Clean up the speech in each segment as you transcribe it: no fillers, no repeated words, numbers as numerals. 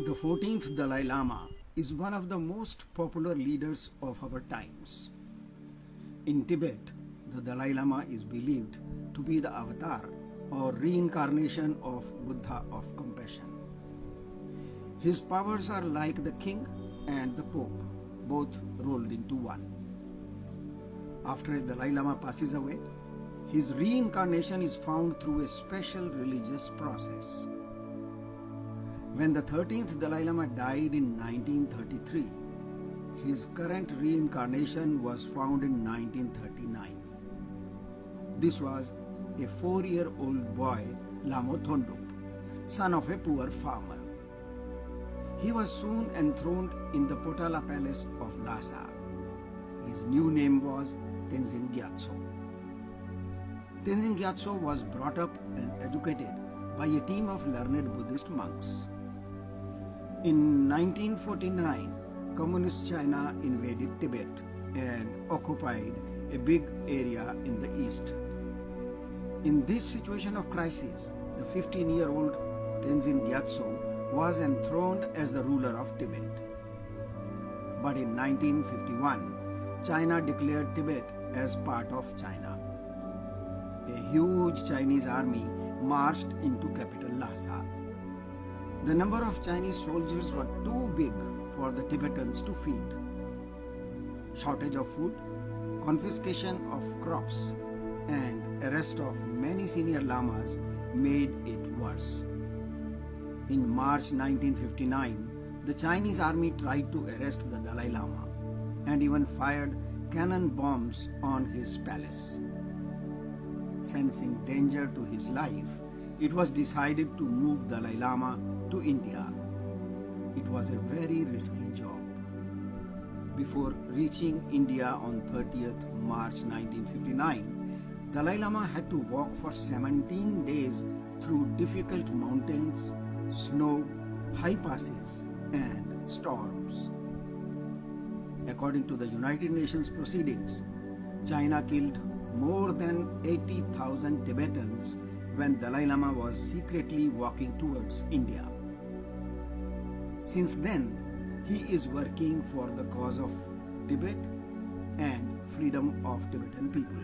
The 14th Dalai Lama is one of the most popular leaders of our times. In Tibet, the Dalai Lama is believed to be the avatar or reincarnation of Buddha of compassion. His powers are like the king and the pope, both rolled into one. After a Dalai Lama passes away, his reincarnation is found through a special religious process. When the 13th Dalai Lama died in 1933, his current reincarnation was found in 1939. This was a 4-year-old boy, Lamo Thondup, son of a poor farmer. He was soon enthroned in the Potala palace of Lhasa. His new name was Tenzin Gyatso. Tenzin Gyatso was brought up and educated by a team of learned Buddhist monks. In 1949, Communist China invaded Tibet and occupied a big area in the east. In this situation of crisis, the 15-year-old Tenzin Gyatso was enthroned as the ruler of Tibet. But in 1951, China declared Tibet as part of China. A huge Chinese army marched into capital Lhasa. The number of Chinese soldiers were too big for the Tibetans to feed. Shortage of food, confiscation of crops, and arrest of many senior lamas made it worse. In March 1959, the Chinese army tried to arrest the Dalai Lama and even fired cannon bombs on his palace. Sensing danger to his life, it was decided to move Dalai Lama to India. It was a very risky job. Before reaching India on 30th March 1959, Dalai Lama had to walk for 17 days through difficult mountains, snow, high passes, and storms. According to the United Nations proceedings, China killed more than 80,000 Tibetans when Dalai Lama was secretly walking towards India. Since then, he is working for the cause of Tibet and freedom of Tibetan people.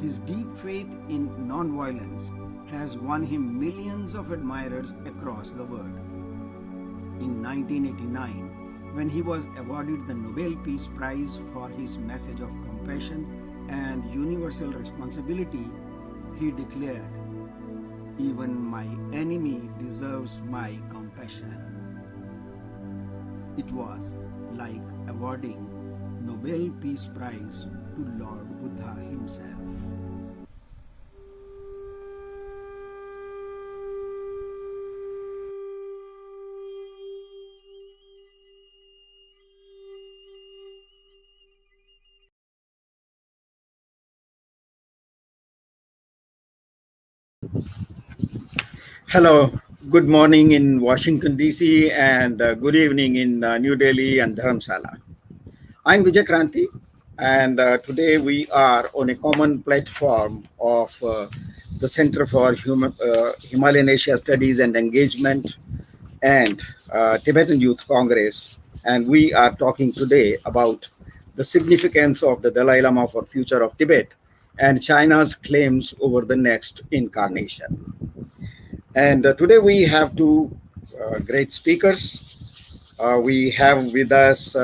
His deep faith in non-violence has won him millions of admirers across the world. In 1989, when he was awarded the Nobel Peace Prize for his message of compassion and universal responsibility, he declared, "Even my enemy deserves my compassion." It was like awarding Nobel Peace Prize to Lord Buddha himself. Hello, good morning in Washington, D.C., and good evening in New Delhi and Dharamsala. I'm Vijay Kranti, and today we are on a common platform of the Center for Himalayan Asia Studies and Engagement and Tibetan Youth Congress, and we are talking today about the significance of the Dalai Lama for future of Tibet and China's claims over the next incarnation. And today we have two great speakers. We have with us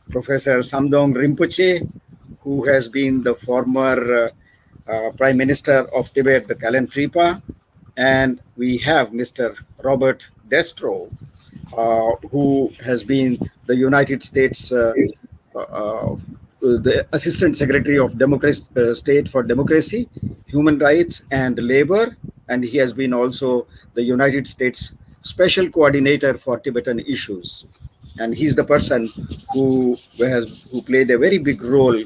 Professor Samdong Rinpoche, who has been the former Prime Minister of Tibet, the Kalen Tripa. And we have Mr. Robert Destro, who has been the United States the Assistant Secretary of State for Democracy, Human Rights and Labor, and he has been also the United States Special Coordinator for Tibetan issues. And he's the person who played a very big role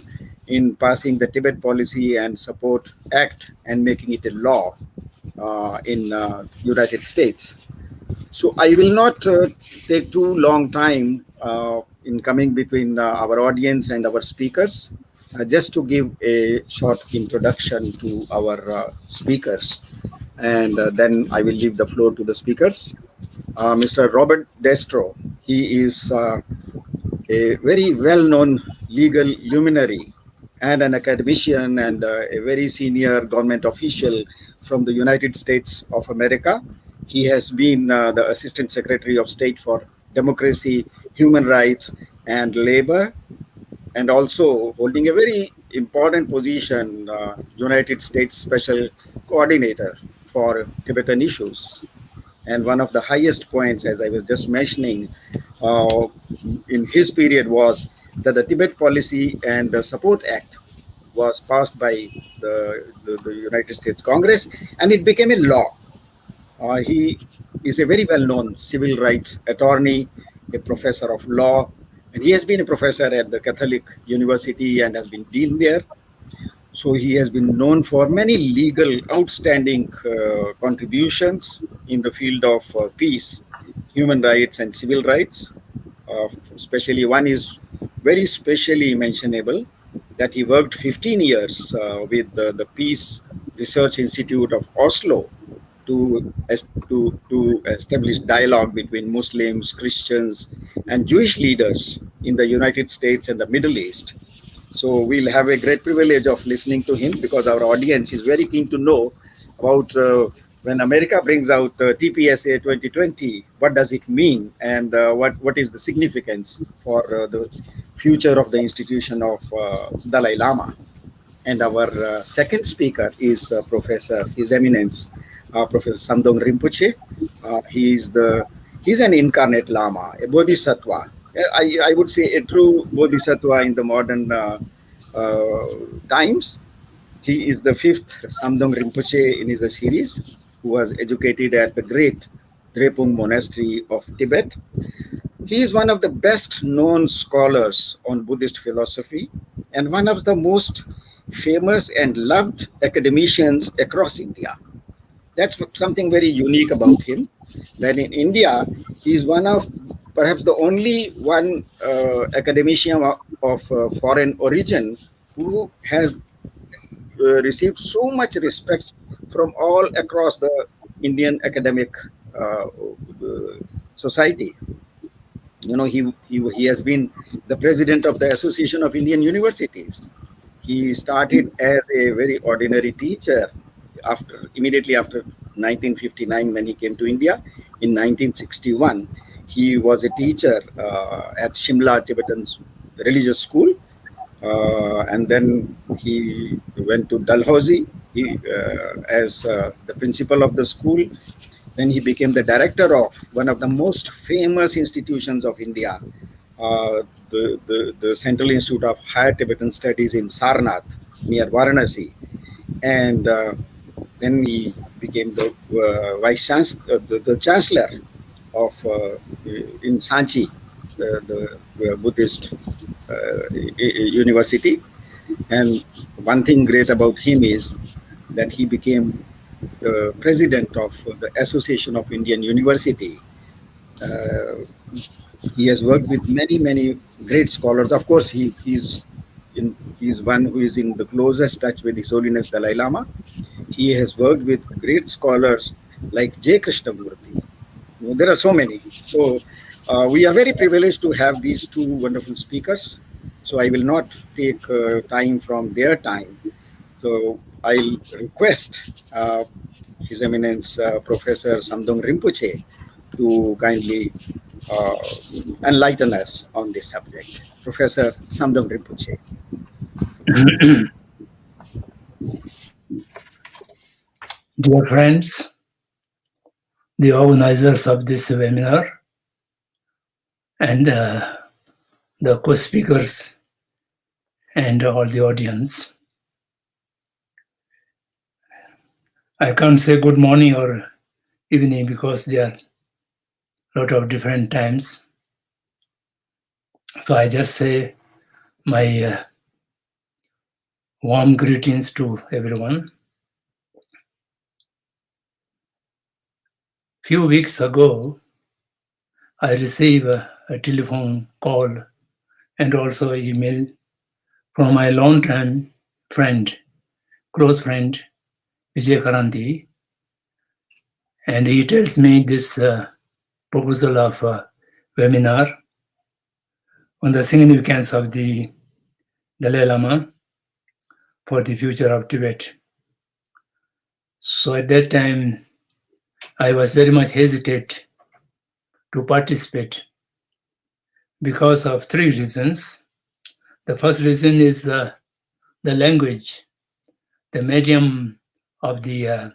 in passing the Tibet Policy and Support Act and making it a law in United States. So I will not take too long time in coming between our audience and our speakers, just to give a short introduction to our speakers. And then I will leave the floor to the speakers. Mr. Robert Destro. He is a very well-known legal luminary and an academician and a very senior government official from the United States of America. He has been the Assistant Secretary of State for Democracy, Human Rights, and Labor, and also holding a very important position, United States Special Coordinator for Tibetan issues. And one of the highest points, as I was just mentioning, uh, in his period was that the Tibet Policy and the Support Act was passed by the United States Congress, and it became a law. He is a very well-known civil rights attorney, a professor of law, and he has been a professor at the Catholic University and has been dean there. So he has been known for many legal outstanding contributions in the field of peace, human rights, and civil rights. Especially one is very specially mentionable, that he worked 15 years with the Peace Research Institute of Oslo to establish dialogue between Muslims, Christians, and Jewish leaders in the United States and the Middle East. So we'll have a great privilege of listening to him, because our audience is very keen to know about when America brings out TPSA 2020, what does it mean, and what is the significance for the future of the institution of Dalai Lama. And our second speaker is Professor, His Eminence, Professor Samdong Rinpoche. He's an incarnate Lama, a Bodhisattva. I would say a true Bodhisattva in the modern times. He is the fifth Samdong Rinpoche in his series, who was educated at the great Drepung Monastery of Tibet. He is one of the best known scholars on Buddhist philosophy and one of the most famous and loved academicians across India. That's something very unique about him, that in India, he is one of perhaps the only one academician of foreign origin who has received so much respect from all across the Indian academic uh, society. You know, he has been the president of the Association of Indian Universities. He started as a very ordinary teacher immediately after 1959, when he came to India. In 1961, he was a teacher at Shimla Tibetan Religious School, and then he went to Dalhousie as the principal of the school. Then he became the director of one of the most famous institutions of India, the Central Institute of Higher Tibetan Studies in Sarnath, near Varanasi. And then he became the vice chancellor, the chancellor of in Sanchi, the Buddhist university. And one thing great about him is that he became the president of the Association of Indian University. Uh, he has worked with many great scholars. Of course, he's one who is in the closest touch with His Holiness Dalai Lama. He has worked with great scholars like J. Krishnamurti. There are so many. So we are very privileged to have these two wonderful speakers. So I will not take time from their time. So I'll request His Eminence Professor Samdong Rinpoche to kindly uh, enlighten us on this subject. Professor Samdong Rinpoche. Dear friends, the organizers of this webinar, and the co-speakers and all the audience. I can't say good morning or evening because there are a lot of different times. So I just say my warm greetings to everyone. Few weeks ago, I received a telephone call and also email from my longtime friend, close friend, Vijay Karanti, and he tells me this proposal of a webinar on the significance of the Dalai Lama for the future of Tibet. So at that time, I was very much hesitant to participate because of three reasons. The first reason is the language. The medium of the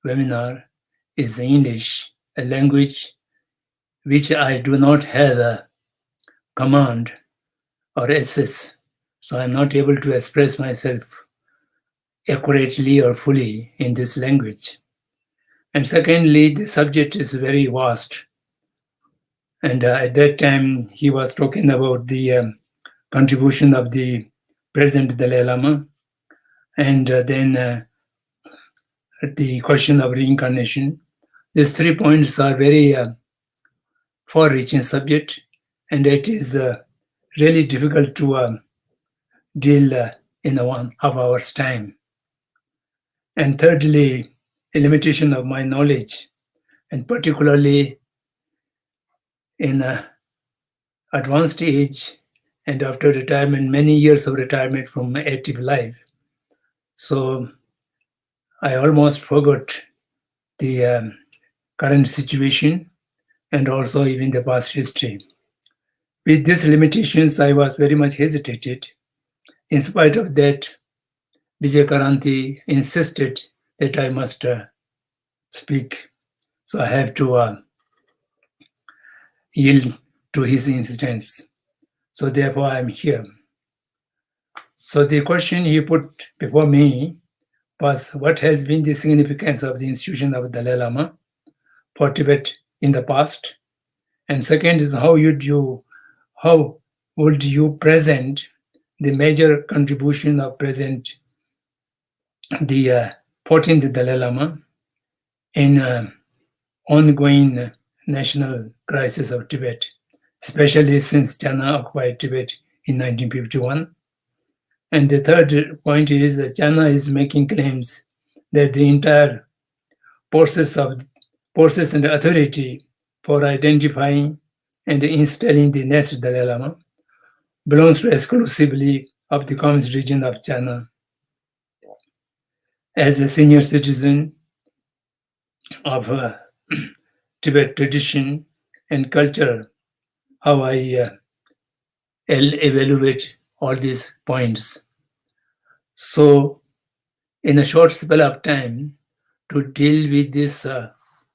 webinar is English, a language which I do not have a command or access. So I'm not able to express myself accurately or fully in this language. And secondly, the subject is very vast. And at that time, he was talking about the contribution of the present Dalai Lama, and then the question of reincarnation. These 3 points are very far-reaching subject, and it is really difficult to deal in a 1.5 hours time. And thirdly, a limitation of my knowledge, and particularly in advanced age and after retirement, many years of retirement from active life. So I almost forgot the current situation and also even the past history. With these limitations, I was very much hesitated. In spite of that, Vijay Karanti insisted that I must speak. So I have to yield to his insistence. So therefore, I'm here. So the question he put before me was, what has been the significance of the institution of Dalai Lama for Tibet in the past? And second is, how would you present the major contribution of present the 14th Dalai Lama in ongoing national crisis of Tibet, especially since China occupied Tibet in 1951. And the third point is that China is making claims that the entire process and authority for identifying and installing the next Dalai Lama belongs to exclusively of the Communist region of China. As a senior citizen of Tibet tradition and culture, how I evaluate all these points. So in a short spell of time, to deal with these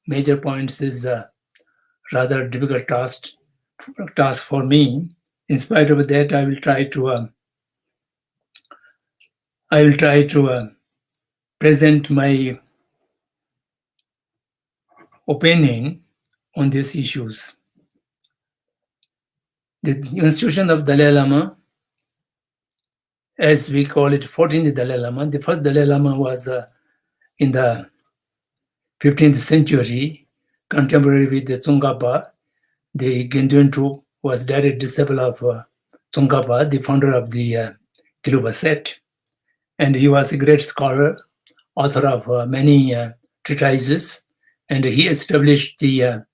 major points is a rather difficult task for me. In spite of that, I will try to present my opinion on these issues. The institution of Dalai Lama, as we call it, 14th Dalai Lama. The first Dalai Lama was in the 15th century, contemporary with the Tsongkhapa. The Gendun True was direct disciple of Tsongkhapa, the founder of the Kiluba sect. And he was a great scholar, author of many treatises, and he established the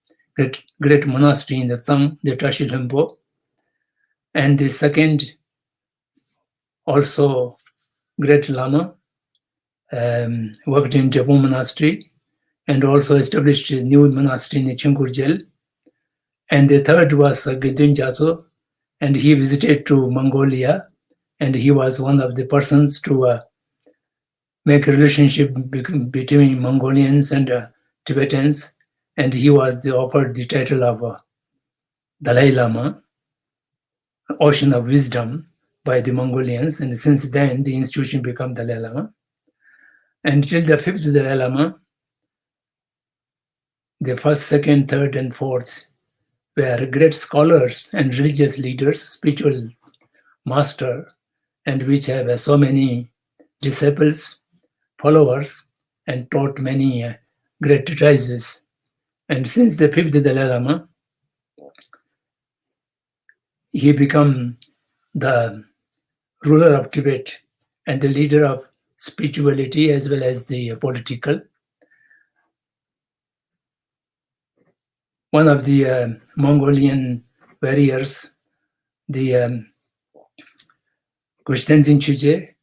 great monastery in the Tsang, the Trashil Hempo. And the second, also great Lama, worked in Jabu Monastery and also established a new monastery in Chungkurjel. And the third was Gedun Jato, and he visited to Mongolia, and he was one of the persons to make a relationship between Mongolians and Tibetans, and he was offered the title of Dalai Lama, Ocean of Wisdom, by the Mongolians, and since then the institution became Dalai Lama. And till the fifth Dalai Lama, the first, second, third, and fourth were great scholars and religious leaders, spiritual master, and which have so many disciples, followers, and taught many great treatises. And since the fifth Dalai Lama, he became the ruler of Tibet and the leader of spirituality as well as the political. one of the Mongolian warriors, the Kuzhenzin Chuje,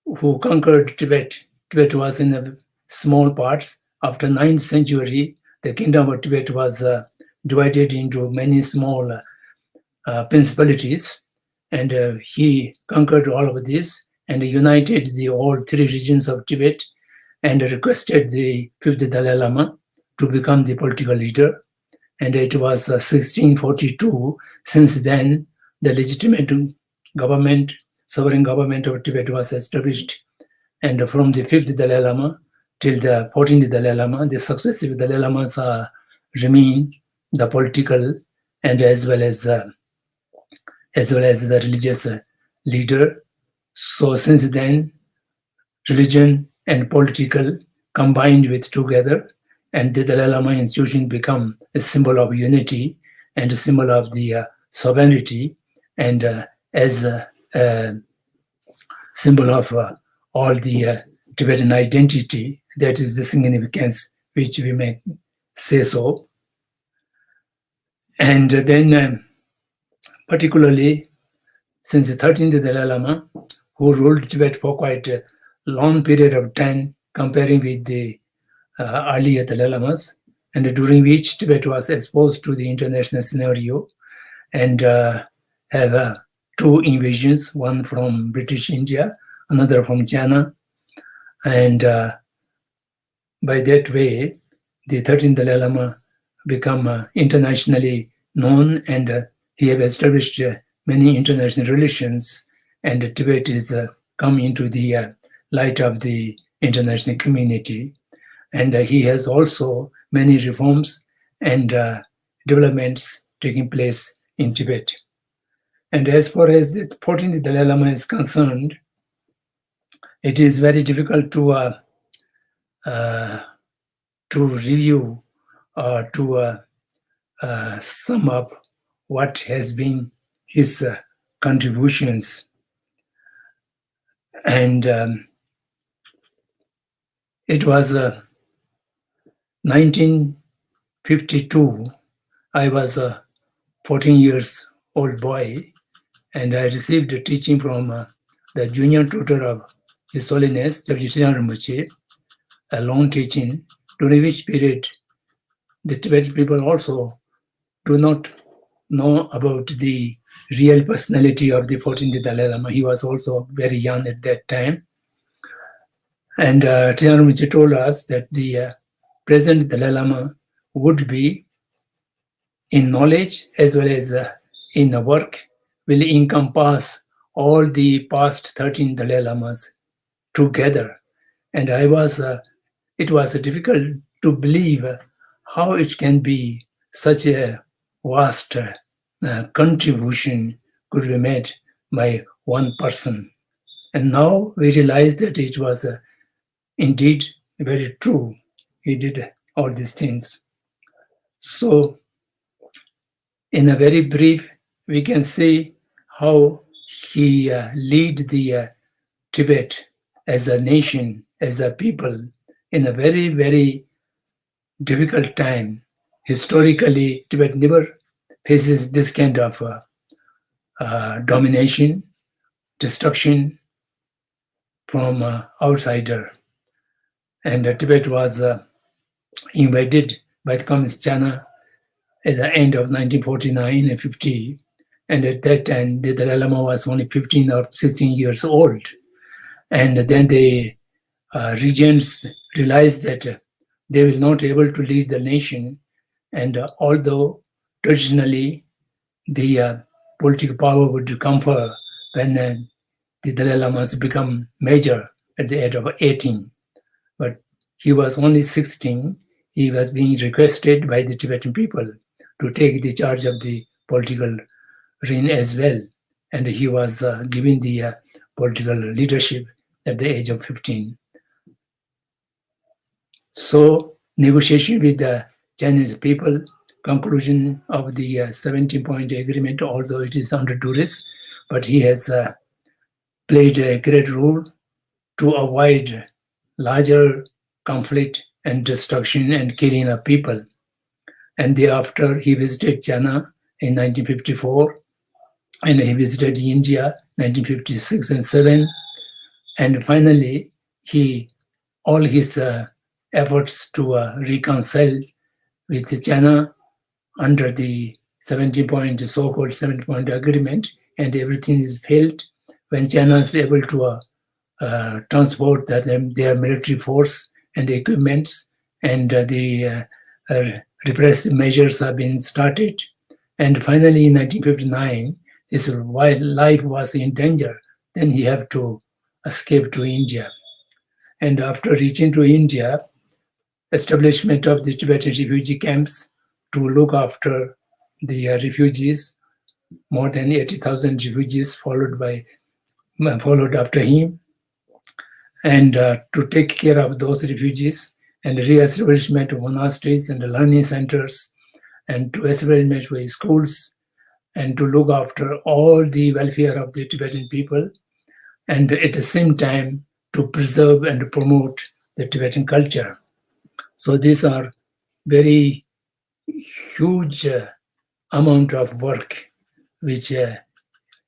who conquered Tibet. Tibet was in small parts. After 9th century, the kingdom of Tibet was divided into many small principalities, and he conquered all of this and united the all three regions of Tibet and requested the fifth Dalai Lama to become the political leader. And it was 1642. Since then, the legitimate government, sovereign government of Tibet was established. And from the fifth Dalai Lama till the 14th Dalai Lama, the successive Dalai Lamas remain the political and as well as the religious leader. So since then, religion and political combined with together, and the Dalai Lama institution become a symbol of unity and a symbol of the sovereignty, and as a symbol of all the Tibetan identity. That is the significance which we may say so. And then particularly since the 13th Dalai Lama, who ruled Tibet for quite a long period of time, comparing with the earlier Dalai Lamas, and during which Tibet was exposed to the international scenario and have two invasions, one from British India, another from China. And by that way, the 13th Dalai Lama become internationally known, and he have established many international relations, and Tibet is come into the light of the international community. And he has also many reforms and developments taking place in Tibet. And as far as the 14th Dalai Lama is concerned, it is very difficult to review or to sum up what has been his contributions. And it was 1952. I was a 14 years old boy, and I received a teaching from the junior tutor of His Holiness, Jagdish Rinpoche, a long teaching, during which period the Tibetan people also do not know about the real personality of the 14th Dalai Lama. He was also very young at that time. And Trijang Rinpoche told us that the present Dalai Lama would be in knowledge as well as in the work, will encompass all the past 13 Dalai Lamas together. And it was difficult to believe how it can be such a vast contribution could be made by one person. And now we realize that it was indeed very true. He did all these things. So in a very brief, we can see how he lead the Tibet as a nation, as a people, in a very, very difficult time. Historically, Tibet never faces this kind of domination, destruction from outsider. And Tibet was invaded by the Communist China at the end of 1949 and 50. And at that time, the Dalai Lama was only 15 or 16 years old. And then the regents realized that they will not be able to lead the nation. And although traditionally the political power would confer when the Dalai Lamas become major at the age of 18. But he was only 16. He was being requested by the Tibetan people to take the charge of the political reign as well. And he was given the political leadership at the age of 15. So negotiation with the Chinese people, conclusion of the 17-point agreement, although it is under duress, but he has played a great role to avoid larger conflict and destruction and killing of people. And thereafter, he visited China in 1954, and he visited India 1956 and 7. And finally, all his efforts to reconcile with China under the 70-point, so-called 70-point agreement, and everything is failed when China is able to transport their military force and equipments, and the repressive measures have been started. And finally, in 1959, his life was in danger. Then he had to escape to India. And after reaching to India, establishment of the Tibetan refugee camps to look after the refugees, more than 80,000 refugees followed after him, and to take care of those refugees, and re-establishment of monasteries and learning centers, and to establishment of schools, and to look after all the welfare of the Tibetan people, and at the same time to preserve and promote the Tibetan culture. So these are very huge amount of work which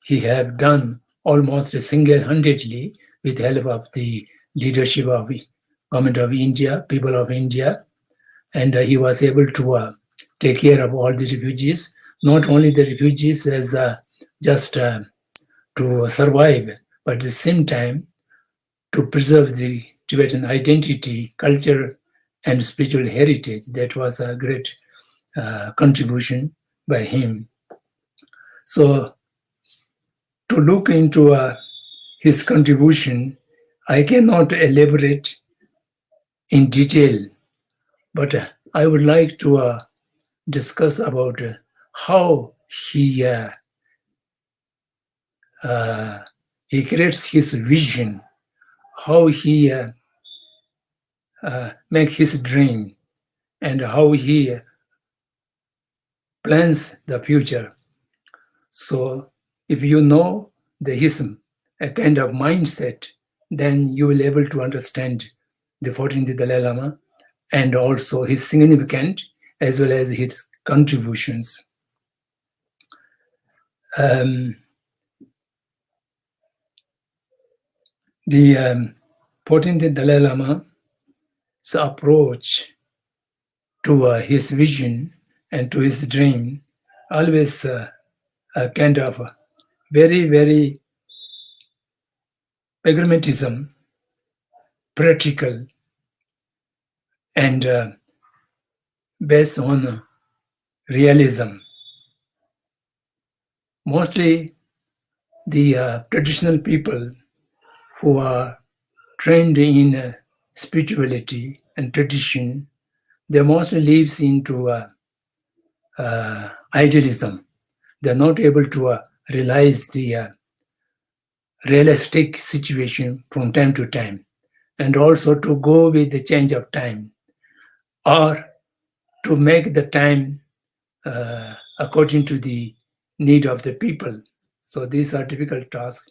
he have done almost single-handedly with help of the leadership of government of India, people of India, and he was able to take care of all the refugees, not only the refugees as just to survive, but at the same time to preserve the Tibetan identity, culture, and spiritual heritage. That was a great contribution by him. So to look into his contribution, I cannot elaborate in detail, but I would like to discuss about how he creates his vision, how he makes his dream, and how he plans the future. So if you know his a kind of mindset, then you will be able to understand the 14th Dalai Lama and also his significant as well as his contributions. The 14th Dalai Lama's approach to his vision and to his dream always a kind of very, very pragmatism, practical, and based on realism. Mostly the traditional people who are trained in spirituality and tradition, they mostly lives into idealism. They're not able to realize the realistic situation from time to time, and also to go with the change of time, or to make the time according to the need of the people. So these are difficult tasks.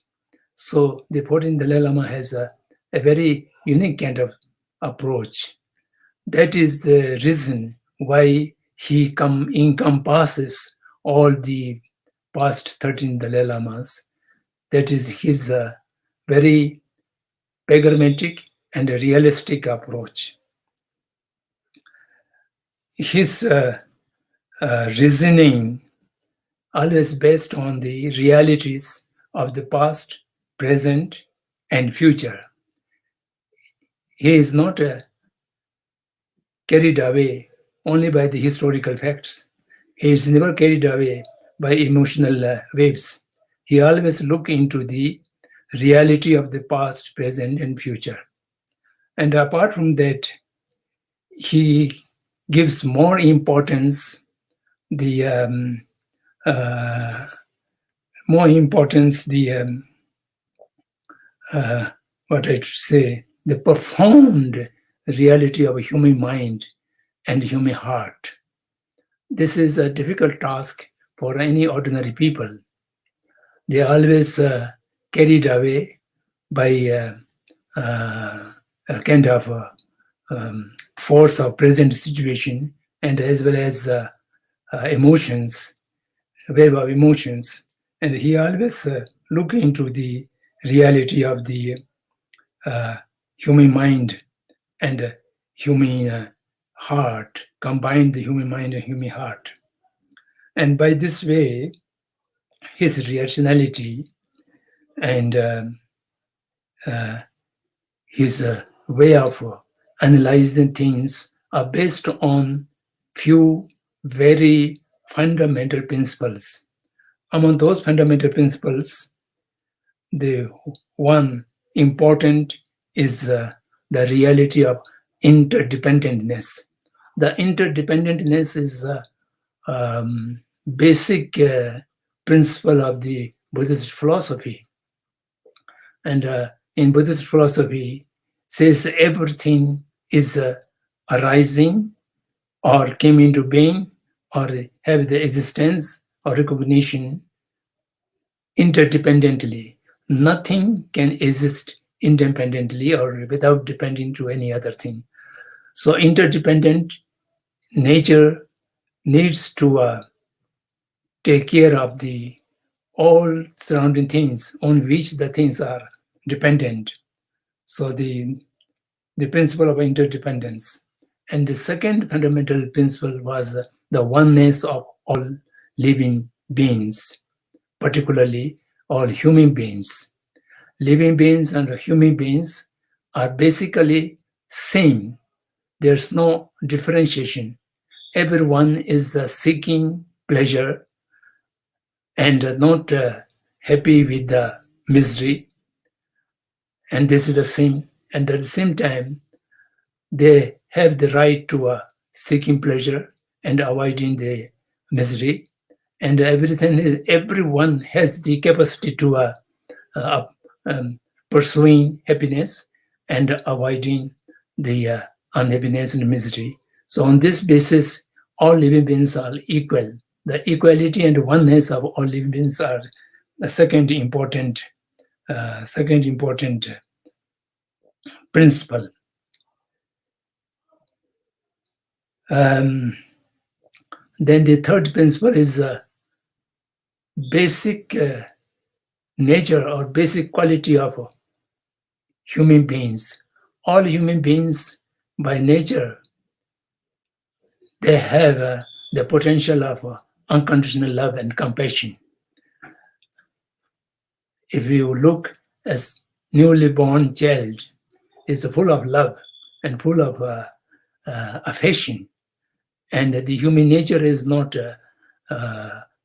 So the 14th Dalai Lama has a very unique kind of approach. That is the reason why he encompasses all the past 13 Dalai Lamas. That is his very pragmatic and realistic approach. His reasoning always based on the realities of the past, present, and future. He is not carried away only by the historical facts. He is never carried away by emotional waves. He always looks into the reality of the past, present, and future. And apart from that, he gives more importance the what I should say, the profound reality of a human mind and human heart. This is a difficult task for any ordinary people. They are always carried away by a kind of force of present situation, and as well as emotions, wave of emotions. And he always look into the reality of the human mind and human heart, combine the human mind and human heart. And by this way, his rationality and his way of analyzing things are based on few very fundamental principles. Among those fundamental principles, the one important is the reality of interdependentness. The interdependentness is a basic principle of the Buddhist philosophy. And in Buddhist philosophy, says everything is arising or came into being or have the existence or recognition interdependently. Nothing can exist independently or without depending to any other thing. So interdependent nature needs to take care of the all surrounding things on which the things are dependent. So the principle of interdependence. And the second fundamental principle was the oneness of all living beings, particularly all human beings. Living beings and human beings are basically same. There's no differentiation. Everyone is seeking pleasure and not happy with the misery. And this is the same. And at the same time, they have the right to seeking pleasure and avoiding the misery. And everyone has the capacity to pursuing happiness and avoiding the unhappiness and misery. So on this basis, all living beings are equal. The equality and oneness of all living beings are the second important principle. Then the third principle is basic nature or basic quality of human beings. All human beings by nature, they have the potential of unconditional love and compassion. If you look as newly born child, is full of love and full of affection, and the human nature is not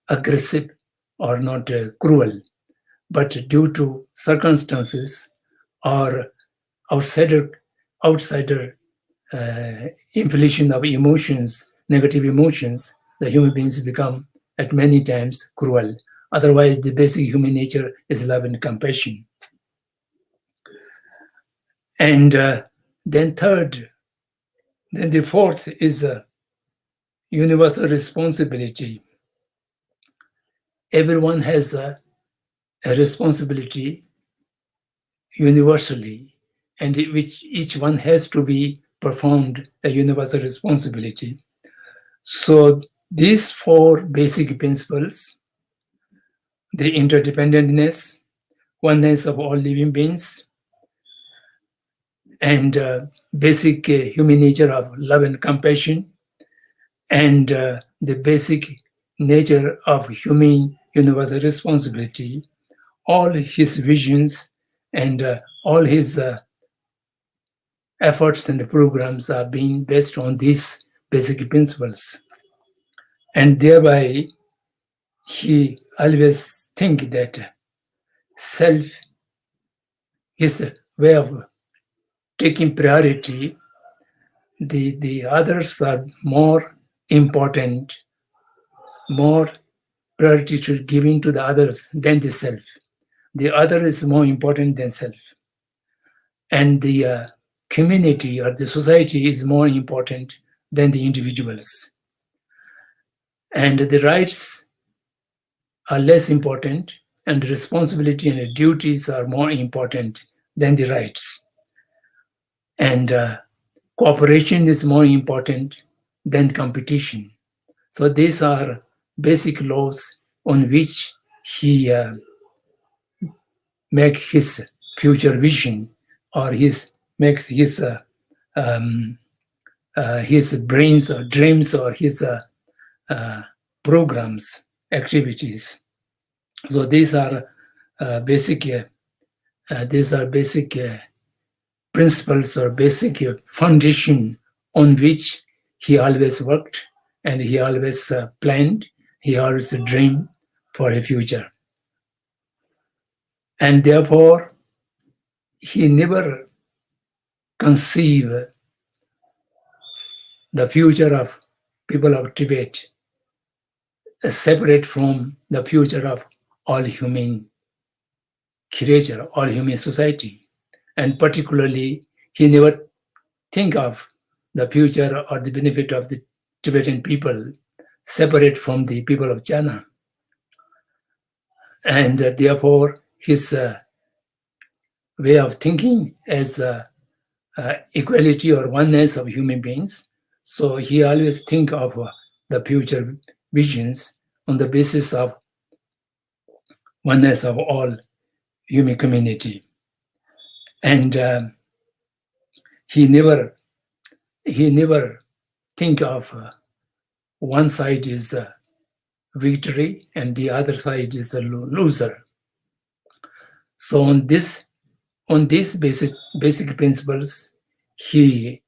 aggressive or not cruel, but due to circumstances or outsider inflation of emotions, negative emotions, the human beings become at many times cruel. Otherwise, the basic human nature is love and compassion. And then the fourth is universal responsibility. Everyone has a responsibility universally, and which each one has to be performed a universal responsibility. So these four basic principles, the interdependentness, oneness of all living beings, and basic human nature of love and compassion, and the basic nature of human universal responsibility, all his visions and all his efforts and programs are being based on these basic principles. And thereby, he always think that self, his way of taking priority, the others are more important, more priority should giving to the others than the self. The other is more important than self. And the community or the society is more important than the individuals. And the rights are less important, and the responsibility and the duties are more important than the rights. And cooperation is more important then competition. So these are basic laws on which he makes his future vision, or makes his brains or dreams, or his programs, activities. So these are basic principles or basic foundation on which he always worked, and he always planned, he always dreamed for a future. And therefore, he never conceived the future of people of Tibet separate from the future of all human creature, all human society. And particularly, he never think of the future or the benefit of the Tibetan people separate from the people of China. And therefore, his way of thinking as equality or oneness of human beings. So he always think of the future visions on the basis of oneness of all human community. And he never think of one side is victory and the other side is a loser. So on these basic principles, he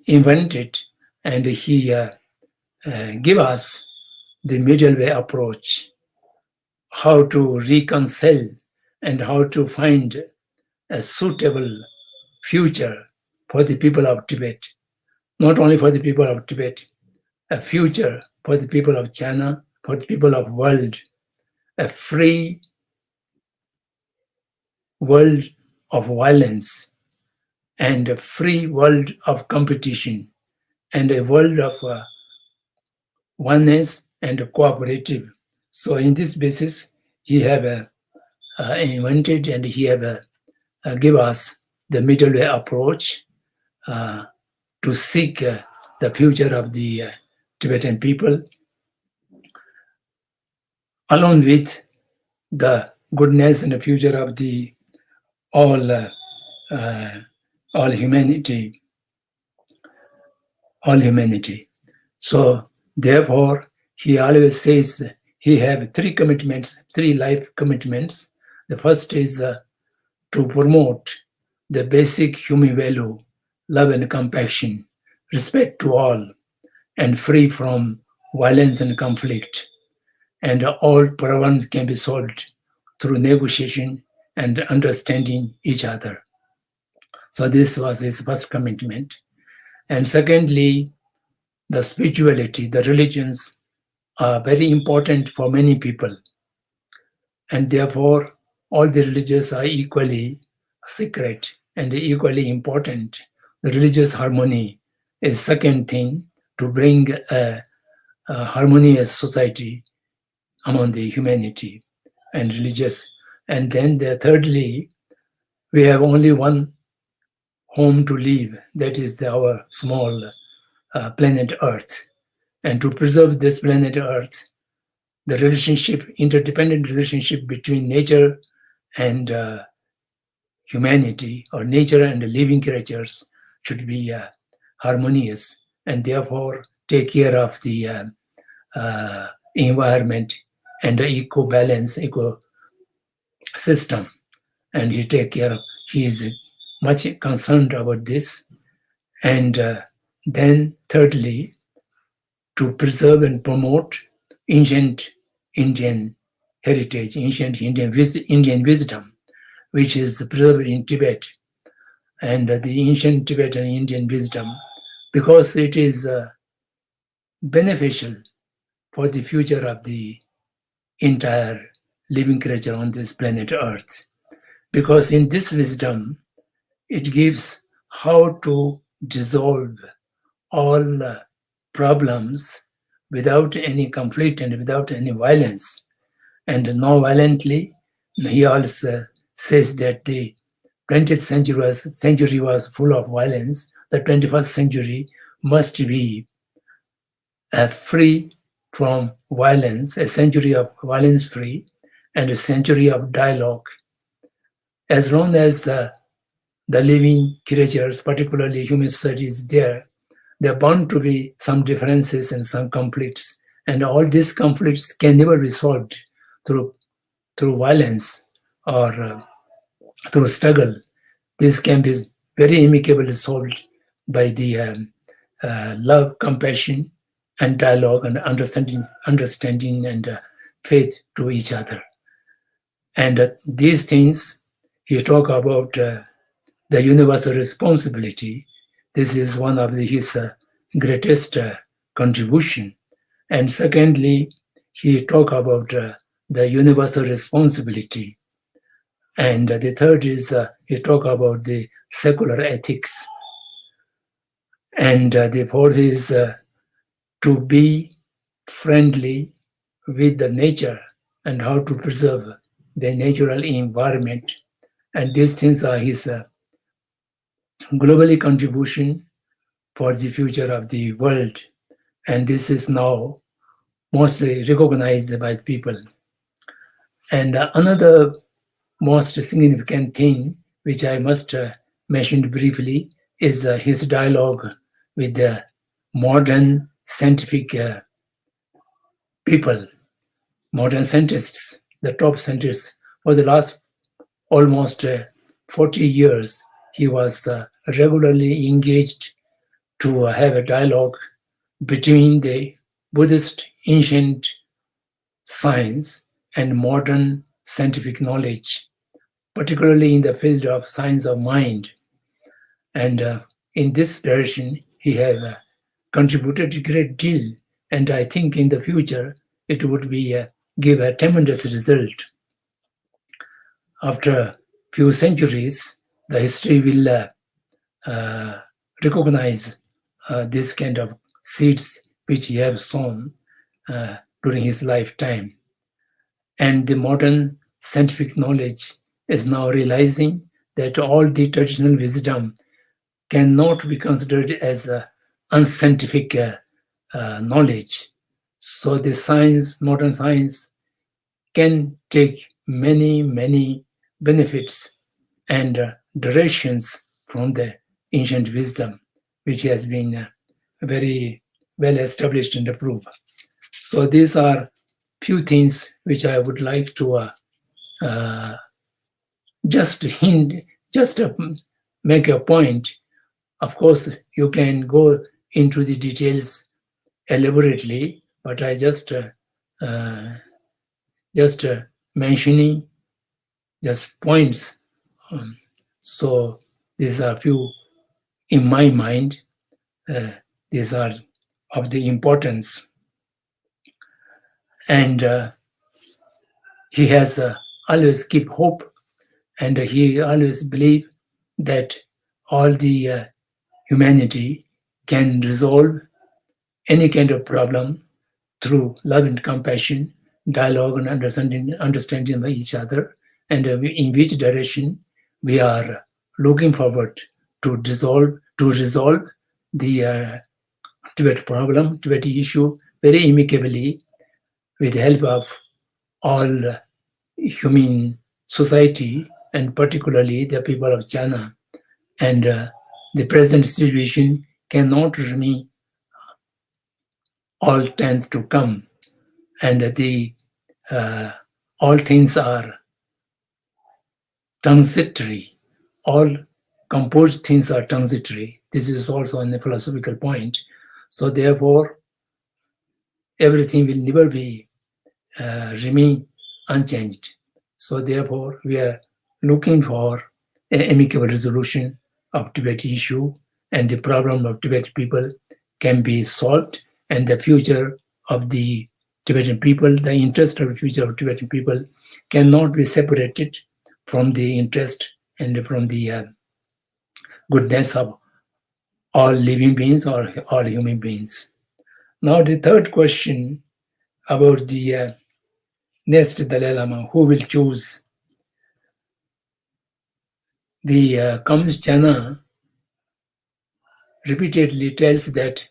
invented and he give us the middle way approach, how to reconcile and how to find a suitable future for the people of Tibet. Not only for the people of Tibet, a future for the people of China, for the people of world, a free world of violence, and a free world of competition, and a world of oneness and cooperative. So in this basis, he have invented and he have give us the middle way approach to seek the future of the Tibetan people, along with the goodness and the future of the all humanity. So therefore, he always says he have three life commitments. The first is to promote the basic human value, love and compassion, respect to all, and free from violence and conflict. And all problems can be solved through negotiation and understanding each other. So this was his first commitment. And secondly, the spirituality, the religions are very important for many people. And therefore, all the religions are equally sacred and equally important. The religious harmony is second thing to bring a harmonious society among the humanity and religious. And then thirdly, we have only one home to live, that is our small planet Earth. And to preserve this planet Earth, the relationship, interdependent relationship between nature and humanity, or nature and the living creatures, should be harmonious, and therefore take care of the environment and the eco-balance, eco-system. And he is much concerned about this. And then thirdly, to preserve and promote ancient Indian heritage, ancient Indian wisdom, which is preserved in Tibet, and the ancient Tibetan Indian wisdom, because it is beneficial for the future of the entire living creature on this planet Earth. Because in this wisdom, it gives how to dissolve all problems without any conflict and without any violence. And non violently, he also says that the 20th century was full of violence. The 21st century must be free from violence, a century of violence-free, and a century of dialogue. As long as the living creatures, particularly human society, is there are bound to be some differences and some conflicts, and all these conflicts can never be solved through violence or through struggle. This can be very amicably solved by the love, compassion, and dialogue and understanding and faith to each other. And these things, he talk about the universal responsibility. This is one of his greatest contribution. And secondly, he talk about the universal responsibility. And the third is he talk about the secular ethics. And the fourth is to be friendly with the nature and how to preserve the natural environment. And these things are his globally contribution for the future of the world. And this is now mostly recognized by people. And another most significant thing, which I must mention briefly, is his dialogue with the modern scientific people, modern scientists, the top scientists. For the last almost 40 years, he was regularly engaged to have a dialogue between the Buddhist ancient science and modern scientific knowledge, particularly in the field of science of mind. And in this direction, he have contributed a great deal. And I think in the future, it would be give a tremendous result. After a few centuries, the history will recognize this kind of seeds which he has sown during his lifetime. And the modern scientific knowledge is now realizing that all the traditional wisdom cannot be considered as unscientific knowledge. So the science, modern science, can take many, many benefits and directions from the ancient wisdom, which has been very well established and approved. So these are few things which I would like to just hint, just make a point. Of course, you can go into the details elaborately, but I just mentioning just points. So these are few in my mind. These are of the importance, and he has always keep hope, and he always believe that all the humanity can resolve any kind of problem through love and compassion, dialogue and understanding by each other, and in which direction we are looking forward to resolve the Tibet problem, Tibet issue very amicably with the help of all human society, and particularly the people of China. And the present situation cannot remain all tends to come, and the all things are transitory. All composed things are transitory. This is also a philosophical point. So therefore, everything will never be remain unchanged. So therefore, we are looking for an amicable resolution of Tibet issue, and the problem of Tibetan people can be solved, and the future of the Tibetan people, the interest of the future of Tibetan people cannot be separated from the interest and from the goodness of all living beings or all human beings. Now the third question about the next Dalai Lama, who will choose. The Communist China repeatedly tells that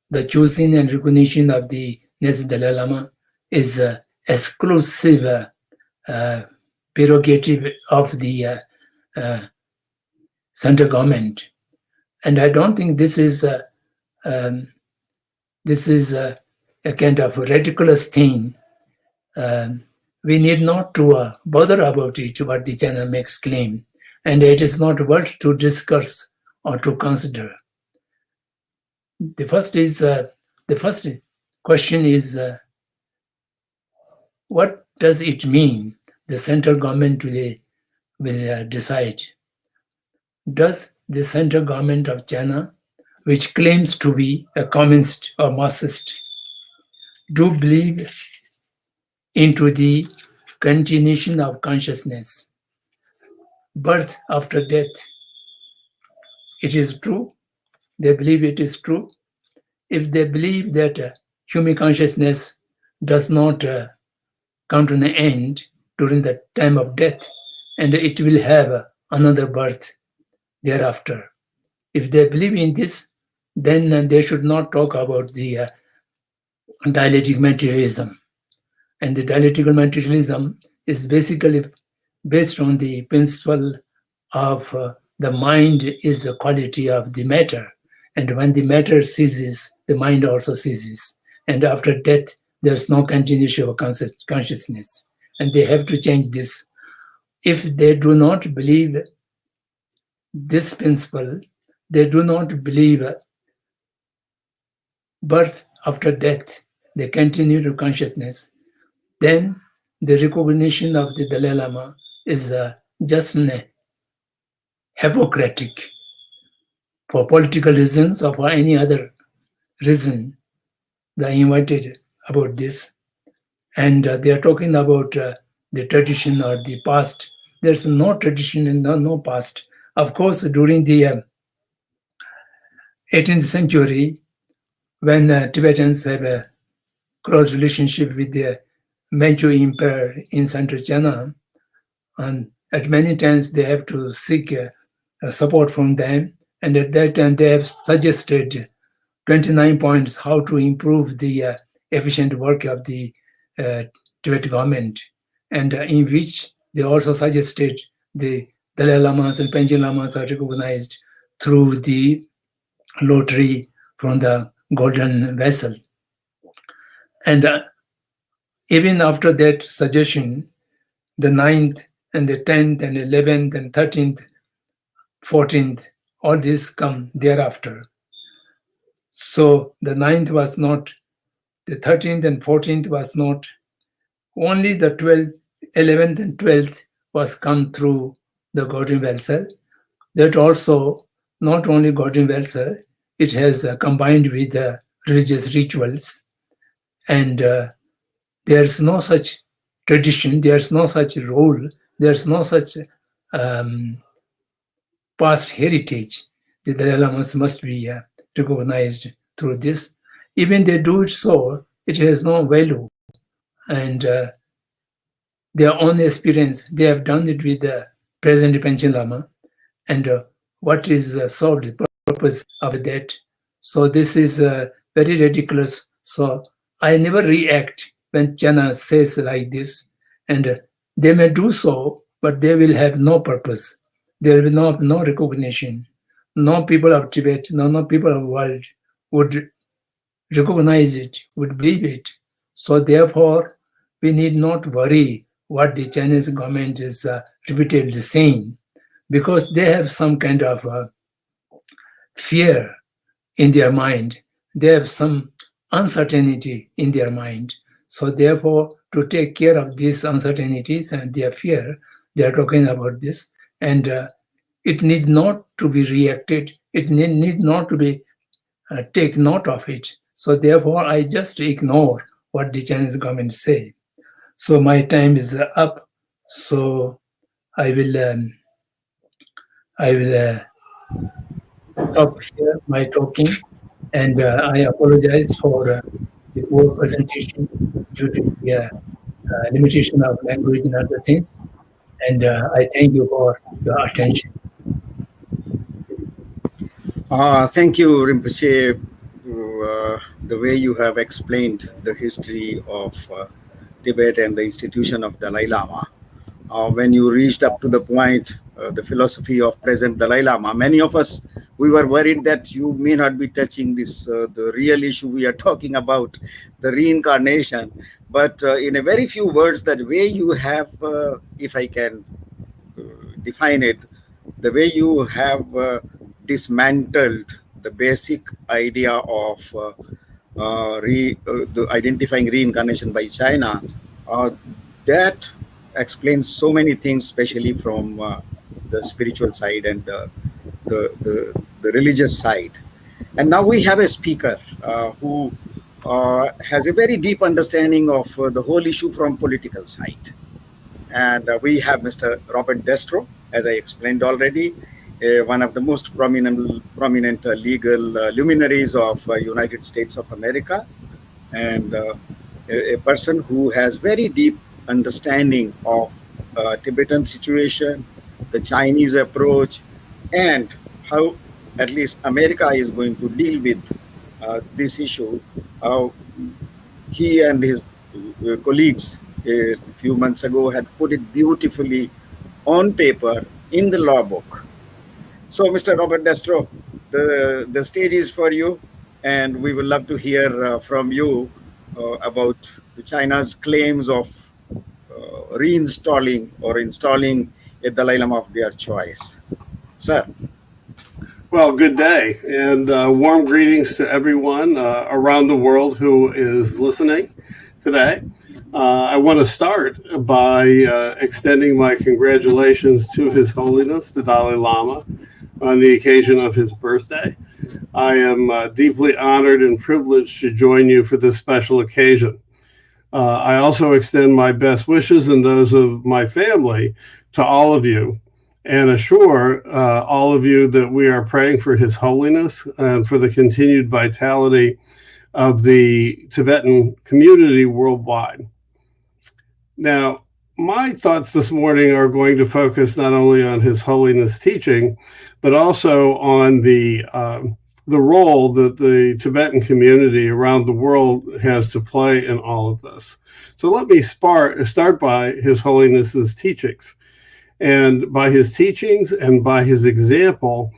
the choosing and recognition of the next Dalai Lama is exclusive prerogative of the uh, central government. And I don't think this is a kind of ridiculous thing. We need not to bother about it, what the China makes claim, and it is not worth to discuss or to consider. The first question is, what does it mean? The central government will decide. Does the central government of China, which claims to be a communist or Marxist, do believe into the continuation of consciousness, birth after death? It is true. They believe it is true. If they believe that human consciousness does not come to an end during the time of death, and it will have another birth thereafter. If they believe in this, then they should not talk about the dialectical materialism. And the dialectical materialism is basically based on the principle of the mind is the quality of the matter. And when the matter ceases, the mind also ceases. And after death, there's no continuation of consciousness. And they have to change this. If they do not believe this principle, they do not believe birth after death, they continue to consciousness, then the recognition of the Dalai Lama is just hypocritic for political reasons or for any other reason. They invited about this, and they are talking about the tradition or the past. There's no tradition and no past. Of course, during the 18th century, when Tibetans have a close relationship with the Manchu Empire in central China, and at many times they have to seek support from them. And at that time, they have suggested 29 points how to improve the efficient work of the Tibet government, and in which they also suggested the Dalai Lamas and Panchen Lamas are recognized through the lottery from the golden vessel. And even after that suggestion, the 9th and the 10th and 11th and 13th, 14th, all these come thereafter. So the 9th was not, the 13th and 14th was not, only the 12th, 11th and 12th was come through the golden vessel. That also, not only golden vessel, it has combined with religious rituals. And there's no such tradition, there's no such role, there's no such past heritage. The Dalai Lamas must be recognized through this. Even they do it so, it has no value. And their own experience, they have done it with the present Panchen Lama. And what is solved, the purpose of that? So this is very ridiculous. So I never react when China says like this. And they may do so, but they will have no purpose. There will no recognition. No people of Tibet, no people of the world would recognize it, would believe it. So therefore, we need not worry what the Chinese government is repeatedly saying, because they have some kind of fear in their mind. They have some uncertainty in their mind. So therefore, to take care of these uncertainties and their fear, they are talking about this. And it need not to be reacted. It need not to be take note of it. So therefore, I just ignore what the Chinese government say. So my time is up. So I will stop here my talking, and I apologize for the poor presentation due to the limitation of language and other things. And I thank you for your attention. Thank you, Rinpoche, the way you have explained the history of Tibet and the institution of Dalai Lama. When you reached up to the point, the philosophy of present Dalai Lama, many of us, we were worried that you may not be touching this, the real issue we are talking about, the reincarnation. But in a very few words, that way you have, if I can uh, define it, the way you have dismantled the basic idea of the identifying reincarnation by China, uh, that explains so many things, especially from the spiritual side and the religious side. And now we have a speaker who has a very deep understanding of the whole issue from political side. And we have Mr. Robert Destro, as I explained already, one of the most prominent legal luminaries of United States of America, and a person who has very deep understanding of Tibetan situation, the Chinese approach, and how at least America is going to deal with this issue. He and his colleagues a few months ago had put it beautifully on paper in the law book. So, Mr. Robert Destro, the stage is for you, and we would love to hear from you about China's claims of reinstalling or installing a Dalai Lama of their choice. Sir. Well, good day, and warm greetings to everyone around the world who is listening today. I want to start by extending my congratulations to His Holiness, the Dalai Lama, on the occasion of his birthday. I am deeply honored and privileged to join you for this special occasion. I also extend my best wishes and those of my family to all of you, and assure all of you that we are praying for His Holiness and for the continued vitality of the Tibetan community worldwide. Now, my thoughts this morning are going to focus not only on His Holiness teaching, but also on the role that the Tibetan community around the world has to play in all of this. So let me start by His Holiness's teachings. And by his teachings and by his example,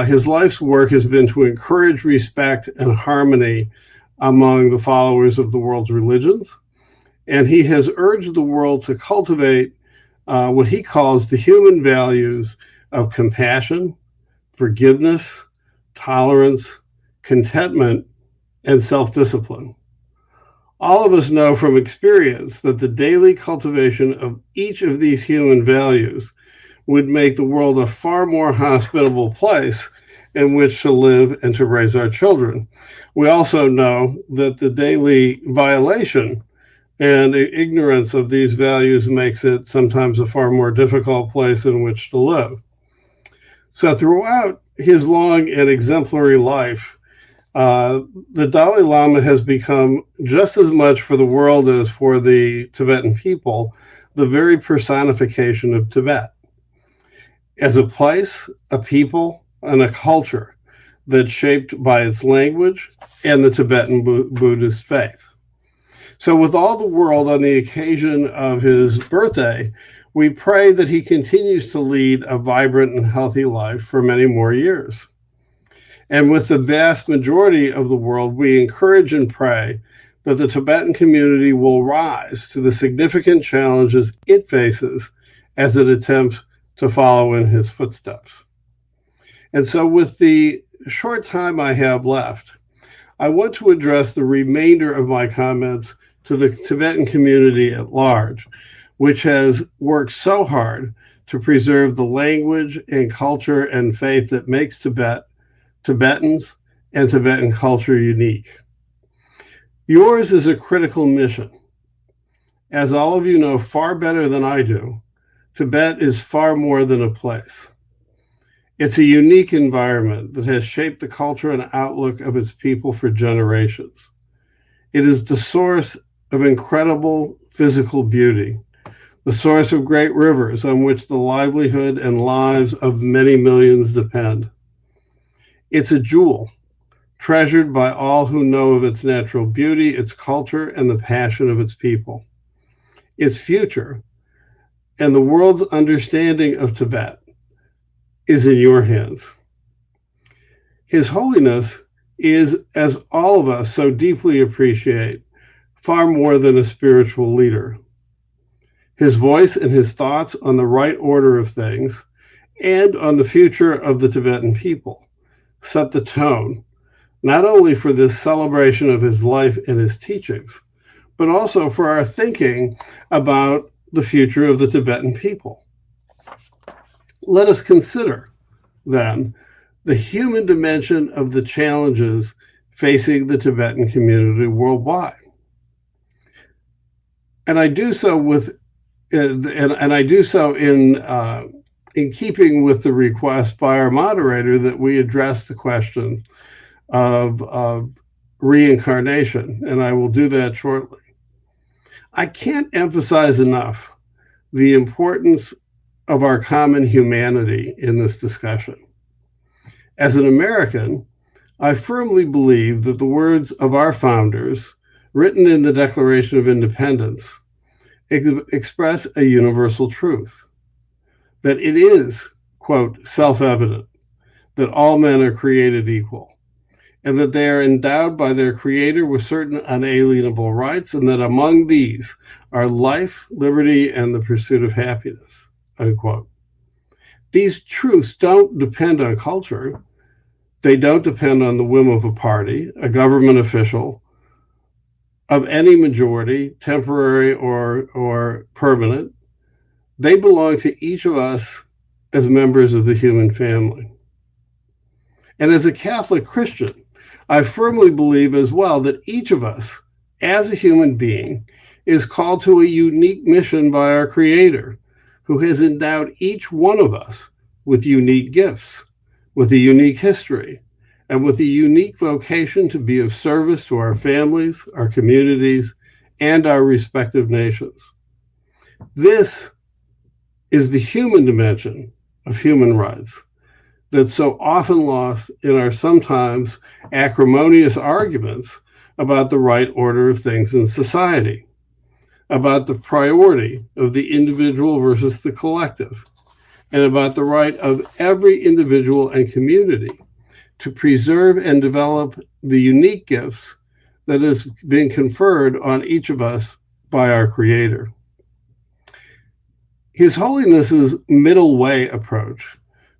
his life's work has been to encourage respect and harmony among the followers of the world's religions. And he has urged the world to cultivate what he calls the human values of compassion, forgiveness, tolerance, contentment, and self-discipline. All of us know from experience that the daily cultivation of each of these human values would make the world a far more hospitable place in which to live and to raise our children. We also know that the daily violation and ignorance of these values makes it sometimes a far more difficult place in which to live. So throughout his long and exemplary life, the Dalai Lama has become, just as much for the world as for the Tibetan people, the very personification of Tibet as a place, a people, and a culture that's shaped by its language and the Tibetan Buddhist faith. So with all the world on the occasion of his birthday, we pray that he continues to lead a vibrant and healthy life for many more years. And with the vast majority of the world, we encourage and pray that the Tibetan community will rise to the significant challenges it faces as it attempts to follow in his footsteps. And so with the short time I have left, I want to address the remainder of my comments to the Tibetan community at large, which has worked so hard to preserve the language and culture and faith that makes Tibetans and Tibetan culture unique. Yours is a critical mission. As all of you know far better than I do, Tibet is far more than a place. It's a unique environment that has shaped the culture and outlook of its people for generations. It is the source of incredible physical beauty, the source of great rivers on which the livelihood and lives of many millions depend. It's a jewel, treasured by all who know of its natural beauty, its culture, and the passion of its people. Its future and the world's understanding of Tibet is in your hands. His Holiness is, as all of us so deeply appreciate, far more than a spiritual leader. His voice and his thoughts on the right order of things and on the future of the Tibetan people set the tone, not only for this celebration of his life and his teachings, but also for our thinking about the future of the Tibetan people. Let us consider, then, the human dimension of the challenges facing the Tibetan community worldwide. And I do so in keeping with the request by our moderator that we address the questions of reincarnation, and I will do that shortly. I can't emphasize enough the importance of our common humanity in this discussion. As an American, I firmly believe that the words of our founders, written in the Declaration of Independence, express a universal truth, that it is, quote, self-evident that all men are created equal, and that they are endowed by their Creator with certain unalienable rights, and that among these are life, liberty, and the pursuit of happiness, unquote. These truths don't depend on culture. They don't depend on the whim of a party, a government official, of any majority, temporary or permanent. They belong to each of us as members of the human family. And as a Catholic Christian, I firmly believe as well that each of us, as a human being, is called to a unique mission by our Creator, who has endowed each one of us with unique gifts, with a unique history, and with a unique vocation to be of service to our families, our communities, and our respective nations. This is the human dimension of human rights that's so often lost in our sometimes acrimonious arguments about the right order of things in society, about the priority of the individual versus the collective, and about the right of every individual and community to preserve and develop the unique gifts that has been conferred on each of us by our Creator. His Holiness's middle way approach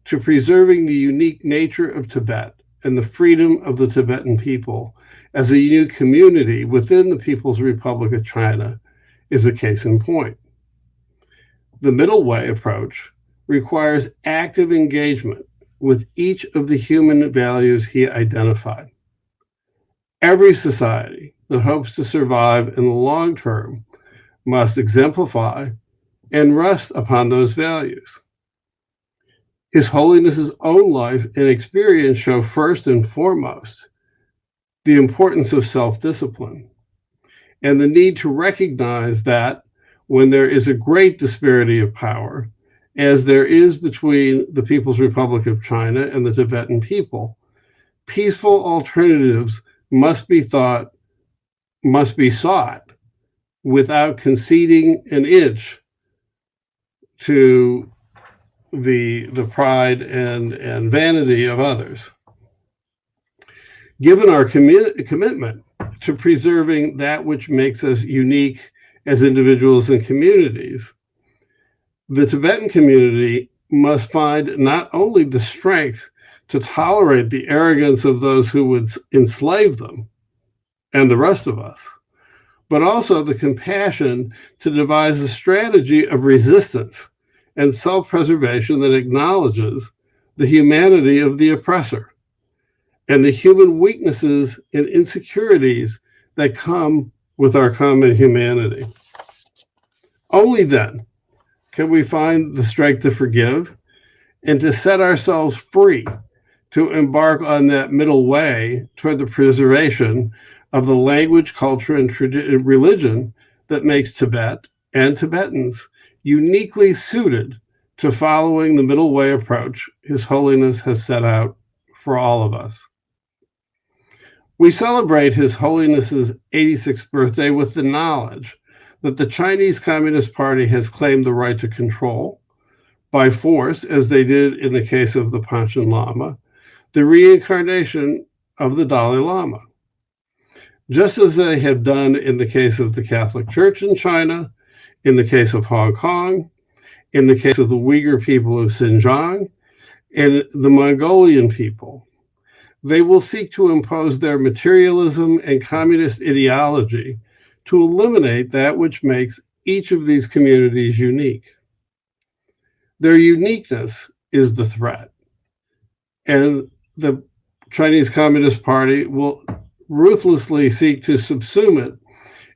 to preserving the unique nature of Tibet and the freedom of the Tibetan people as a unique community within the People's Republic of China is a case in point. The middle way approach requires active engagement with each of the human values he identified. Every society that hopes to survive in the long term must exemplify and rest upon those values. His Holiness's own life and experience show first and foremost the importance of self-discipline and the need to recognize that when there is a great disparity of power, as there is between the People's Republic of China and the Tibetan people, peaceful alternatives must be sought without conceding an inch to the pride and vanity of others. Given our commitment to preserving that which makes us unique as individuals and communities, the Tibetan community must find not only the strength to tolerate the arrogance of those who would enslave them and the rest of us, but also the compassion to devise a strategy of resistance and self-preservation that acknowledges the humanity of the oppressor and the human weaknesses and insecurities that come with our common humanity. Only then can we find the strength to forgive and to set ourselves free to embark on that middle way toward the preservation of the language, culture, and religion that makes Tibet and Tibetans uniquely suited to following the middle way approach His Holiness has set out for all of us. We celebrate His Holiness's 86th birthday with the knowledge that the Chinese Communist Party has claimed the right to control, by force, as they did in the case of the Panchen Lama, the reincarnation of the Dalai Lama. Just as they have done in the case of the Catholic Church in China, in the case of Hong Kong, in the case of the Uyghur people of Xinjiang, and the Mongolian people. They will seek to impose their materialism and communist ideology to eliminate that which makes each of these communities unique. Their uniqueness is the threat. And the Chinese Communist Party will ruthlessly seek to subsume it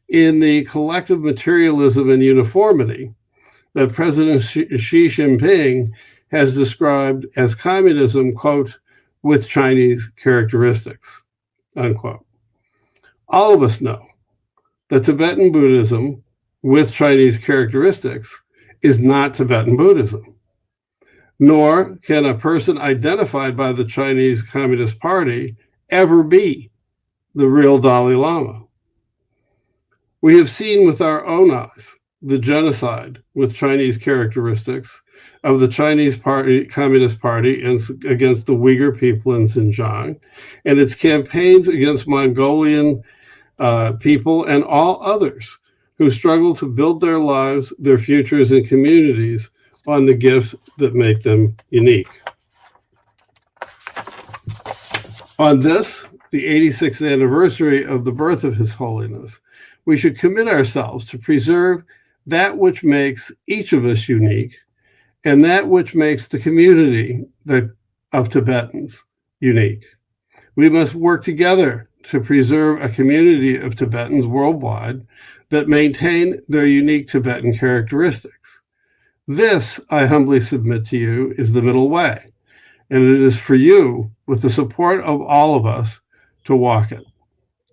in the collective materialism and uniformity that President Xi Jinping has described as communism, quote, with Chinese characteristics, unquote. All of us know that Tibetan Buddhism with Chinese characteristics is not Tibetan Buddhism, nor can a person identified by the Chinese Communist Party ever be the real Dalai Lama. We have seen with our own eyes the genocide with Chinese characteristics of the Chinese Communist Party against the Uyghur people in Xinjiang, and its campaigns against Mongolian people and all others who struggle to build their lives, their futures, and communities on the gifts that make them unique. On this, the 86th anniversary of the birth of His Holiness, we should commit ourselves to preserve that which makes each of us unique and that which makes the community of Tibetans unique. We must work together to preserve a community of Tibetans worldwide that maintain their unique Tibetan characteristics. This, I humbly submit to you, is the middle way, and it is for you, with the support of all of us, to walk it.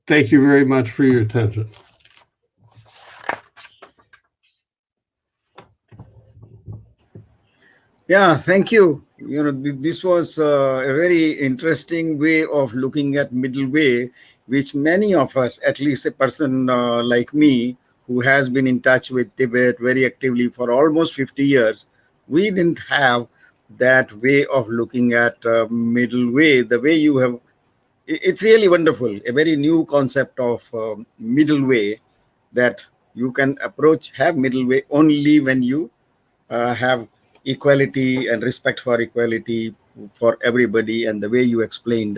Thank you very much for your attention. Yeah, thank you. This was a very interesting way of looking at middle way, which many of us, at least a person like me, who has been in touch with Tibet very actively for almost 50 years, we didn't have that way of looking at middle way, the way you have. It's really wonderful, a very new concept of middle way, that you can have middle way only when you have equality and respect for equality for everybody. And the way you explained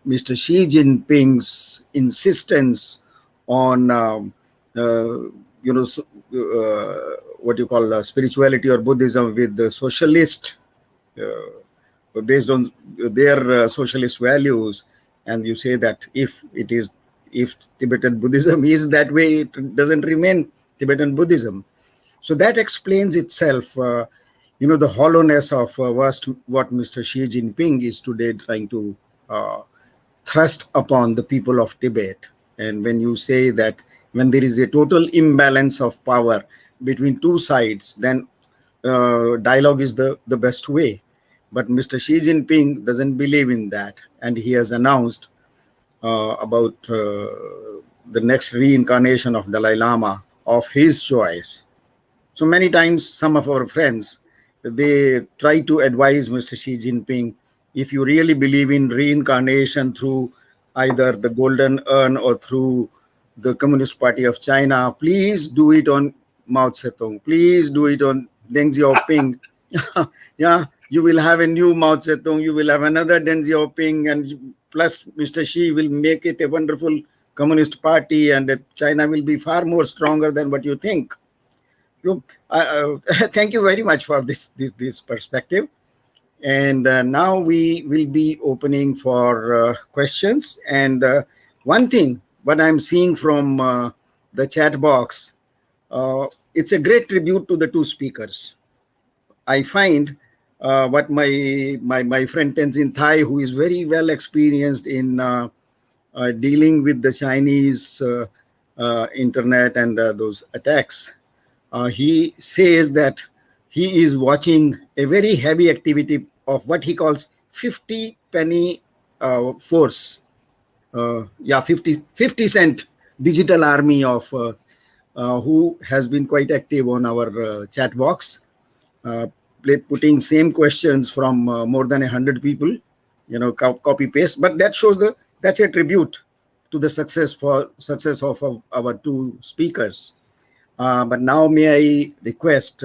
Mr. Xi Jinping's insistence on what you call spirituality or Buddhism with the socialist, based on their socialist values, and you say that if Tibetan Buddhism is that way, it doesn't remain Tibetan Buddhism. So that explains itself. The hollowness of what Mr. Xi Jinping is today trying to thrust upon the people of Tibet. And when you say that when there is a total imbalance of power between two sides, then dialogue is the best way. But Mr. Xi Jinping doesn't believe in that. And he has announced about the next reincarnation of Dalai Lama of his choice. So many times, some of our friends, they try to advise Mr. Xi Jinping, if you really believe in reincarnation through either the Golden Urn or through the Communist Party of China, please do it on Mao Zedong. Please do it on Deng Xiaoping. Yeah, you will have a new Mao Zedong. You will have another Deng Xiaoping, and plus Mr. Xi will make it a wonderful Communist Party, and China will be far more stronger than what you think. Thank you very much for this perspective. And now we will be opening for questions. And one thing, what I'm seeing from the chat box, it's a great tribute to the two speakers. I find what my friend Tenzin Thai, who is very well experienced in dealing with the Chinese internet and those attacks, he says that he is watching a very heavy activity of what he calls 50 penny force, 50 cent digital army of who has been quite active on our chat box, putting same questions from more than 100 people, copy paste. But that shows that's a tribute to the success of our two speakers. But now may I request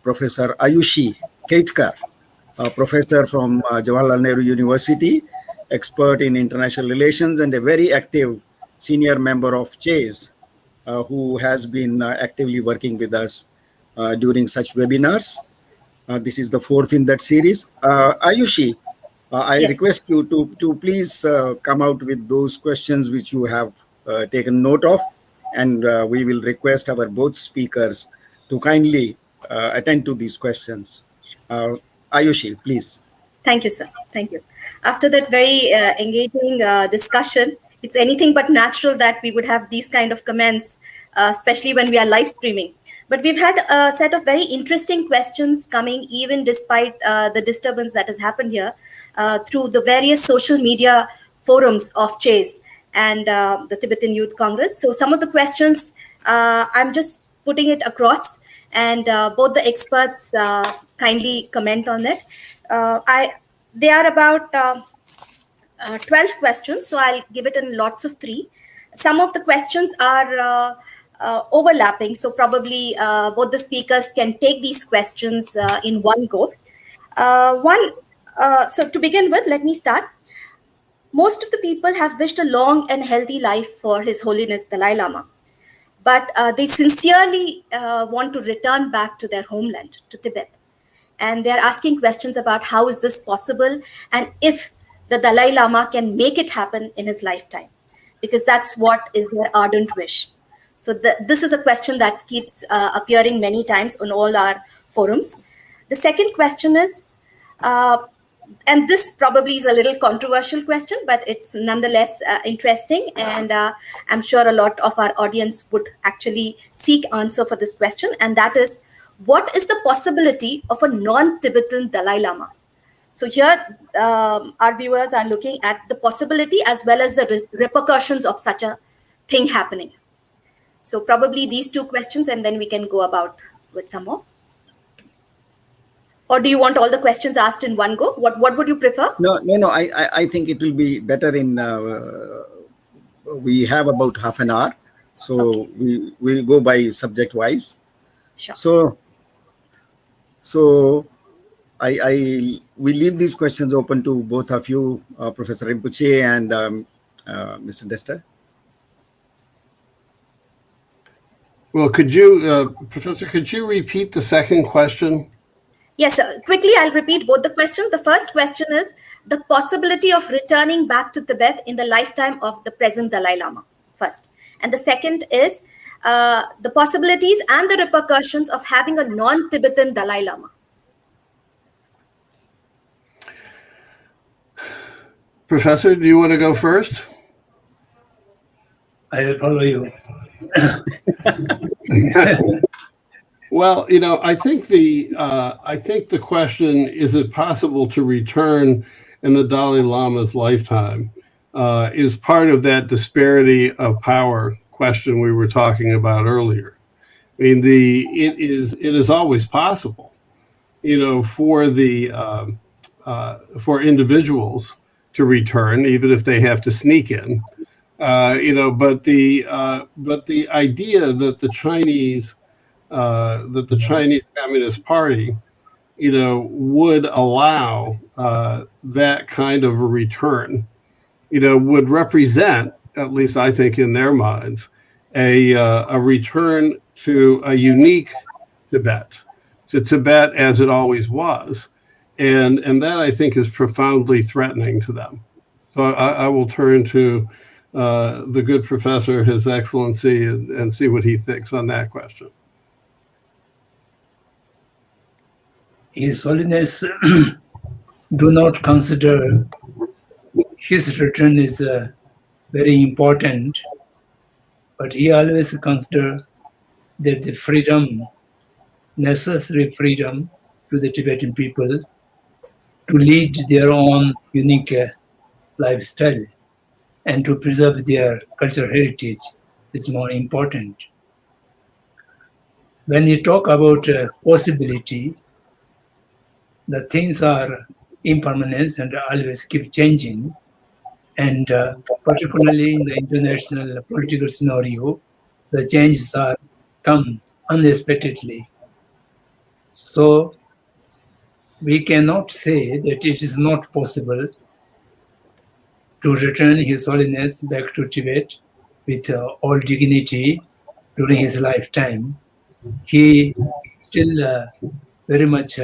Professor Ayushi Keitkar, a professor from Jawaharlal Nehru University, expert in international relations and a very active senior member of CHASE, who has been actively working with us during such webinars. This is the fourth in that series. Ayushi, I Yes. request you to please come out with those questions which you have taken note of, and we will request our both speakers to kindly attend to these questions. Ayushi, please. Thank you, sir. Thank you. After that very engaging discussion, it's anything but natural that we would have these kind of comments, especially when we are live streaming. But we've had a set of very interesting questions coming, even despite the disturbance that has happened here through the various social media forums of CHASE and the Tibetan Youth Congress. So some of the questions, I'm just putting it across, and both the experts kindly comment on it. They are about 12 questions, so I'll give it in lots of 3. Some of the questions are overlapping, so probably both the speakers can take these questions in one go. So to begin with, let me start. Most of the people have wished a long and healthy life for His Holiness Dalai Lama, but they sincerely want to return back to their homeland, to Tibet. And they're asking questions about how is this possible, and if the Dalai Lama can make it happen in his lifetime, because that's what is their ardent wish. So this is a question that keeps appearing many times on all our forums. The second question is, and this probably is a little controversial question, but it's nonetheless interesting, and I'm sure a lot of our audience would actually seek answer for this question, and that is, what is the possibility of a non-Tibetan Dalai Lama? So here, our viewers are looking at the possibility as well as the repercussions of such a thing happening. So probably these 2 questions, and then we can go about with some more. Or do you want all the questions asked in one go? What would you prefer? No. I think it will be better in. We have about half an hour, so okay. We'll go by subject wise. Sure. So we leave these questions open to both of you, Professor Rinpoche and Mr. Dester. Well, Professor, could you repeat the second question? Yes, quickly, I'll repeat both the questions. The first question is the possibility of returning back to Tibet in the lifetime of the present Dalai Lama, first. And the second is the possibilities and the repercussions of having a non-Tibetan Dalai Lama. Professor, do you want to go first? I will follow you. Well, I think the question, is it possible to return in the Dalai Lama's lifetime, is part of that disparity of power question we were talking about earlier. I mean, it is always possible, for individuals to return, even if they have to sneak in, but the idea that the Chinese Communist Party, would allow that kind of a return, would represent, at least I think in their minds, a return to a unique Tibet, to Tibet as it always was. And that, I think, is profoundly threatening to them. So I will turn to the good professor, His Excellency, and see what he thinks on that question. His Holiness do not consider his return is very important, but he always consider that the freedom, necessary freedom to the Tibetan people to lead their own unique lifestyle and to preserve their cultural heritage is more important. When you talk about possibility, the things are impermanent and always keep changing. And particularly in the international political scenario, the changes are come unexpectedly. So we cannot say that it is not possible to return His Holiness back to Tibet with all dignity during his lifetime. He still very much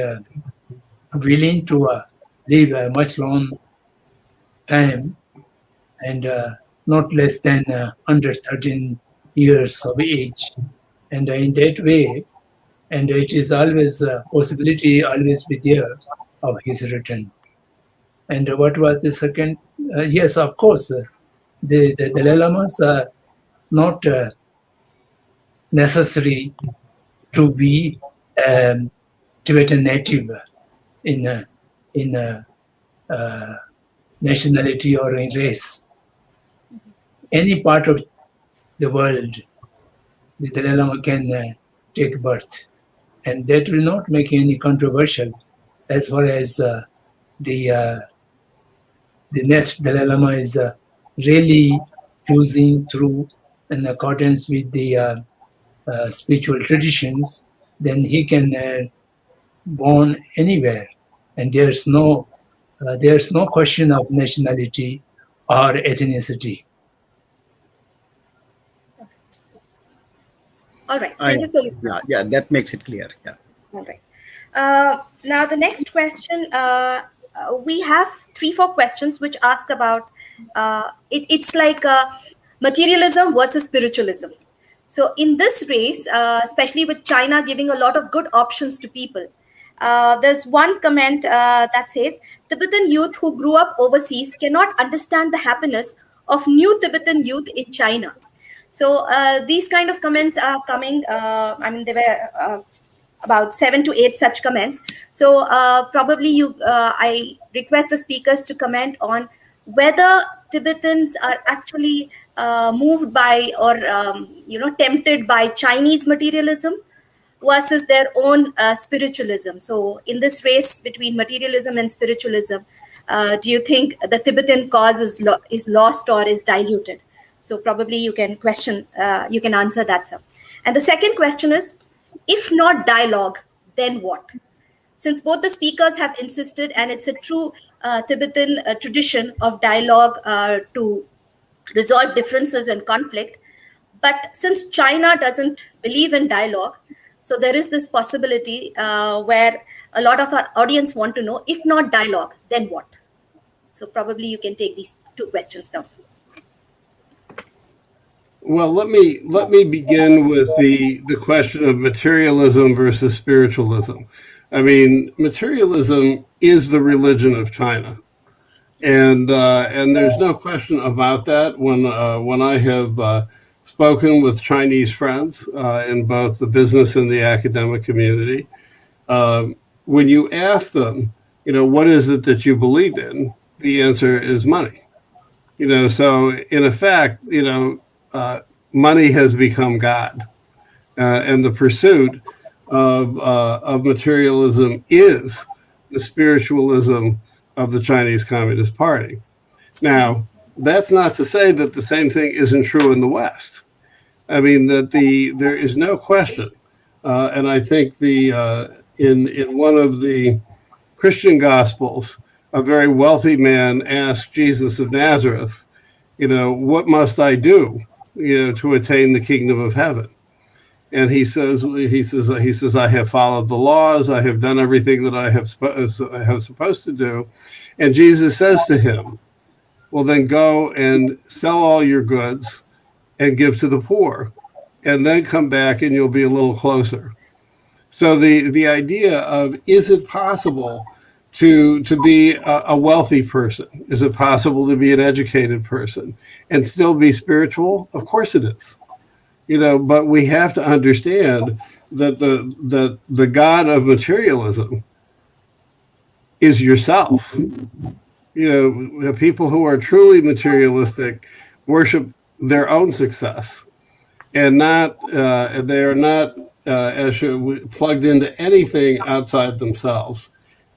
willing to live a much long time and not less than under 13 years of age. And in that way, and it is always a possibility always be there of his return. And what was the second? Yes, of course, the Dalai Lamas are not necessary to be Tibetan native in nationality or in race. Any part of the world, the Dalai Lama can take birth, and that will not make any controversial as far as the next Dalai Lama is really choosing through in accordance with the spiritual traditions. Then he can born anywhere, and there's no question of nationality or ethnicity. All right. Thank you so much. Yeah, that makes it clear. Yeah. All right. Now the next question, we have 3-4 questions which ask about it's like materialism versus spiritualism. So in this race, especially with China giving a lot of good options to people, there's one comment that says Tibetan youth who grew up overseas cannot understand the happiness of new Tibetan youth in China. So these kind of comments are coming. I mean, there were about 7 to 8 such comments. So probably I request the speakers to comment on whether Tibetans are actually moved by or tempted by Chinese materialism versus their own spiritualism. So in this race between materialism and spiritualism, do you think the Tibetan cause is lost or is diluted? So probably you can answer that, sir. And the second question is, if not dialogue, then what? Since both the speakers have insisted, and it's a true Tibetan tradition of dialogue to resolve differences and conflict, but since China doesn't believe in dialogue, so there is this possibility where a lot of our audience want to know, if not dialogue, then what? So probably you can take these 2 questions now, sir. Well, let me begin with the question of materialism versus spiritualism. I mean, materialism is the religion of China, and there's no question about that. When I have spoken with Chinese friends in both the business and the academic community, when you ask them, what is it that you believe in, the answer is money. So in effect, money has become God, and the pursuit of materialism is the spiritualism of the Chinese Communist Party. Now, that's not to say that the same thing isn't true in the West. I mean, that there is no question, and I think in one of the Christian Gospels, a very wealthy man asked Jesus of Nazareth, what must I do, to attain the kingdom of heaven? And he says, I have followed the laws. I have done everything that I have supposed to do. And Jesus says to him, well, then go and sell all your goods and give to the poor, and then come back and you'll be a little closer. So the idea of, is it possible to be a wealthy person? Is it possible to be an educated person and still be spiritual? Of course it is. But we have to understand that the God of materialism is yourself. The people who are truly materialistic worship their own success, and not they are not plugged into anything outside themselves.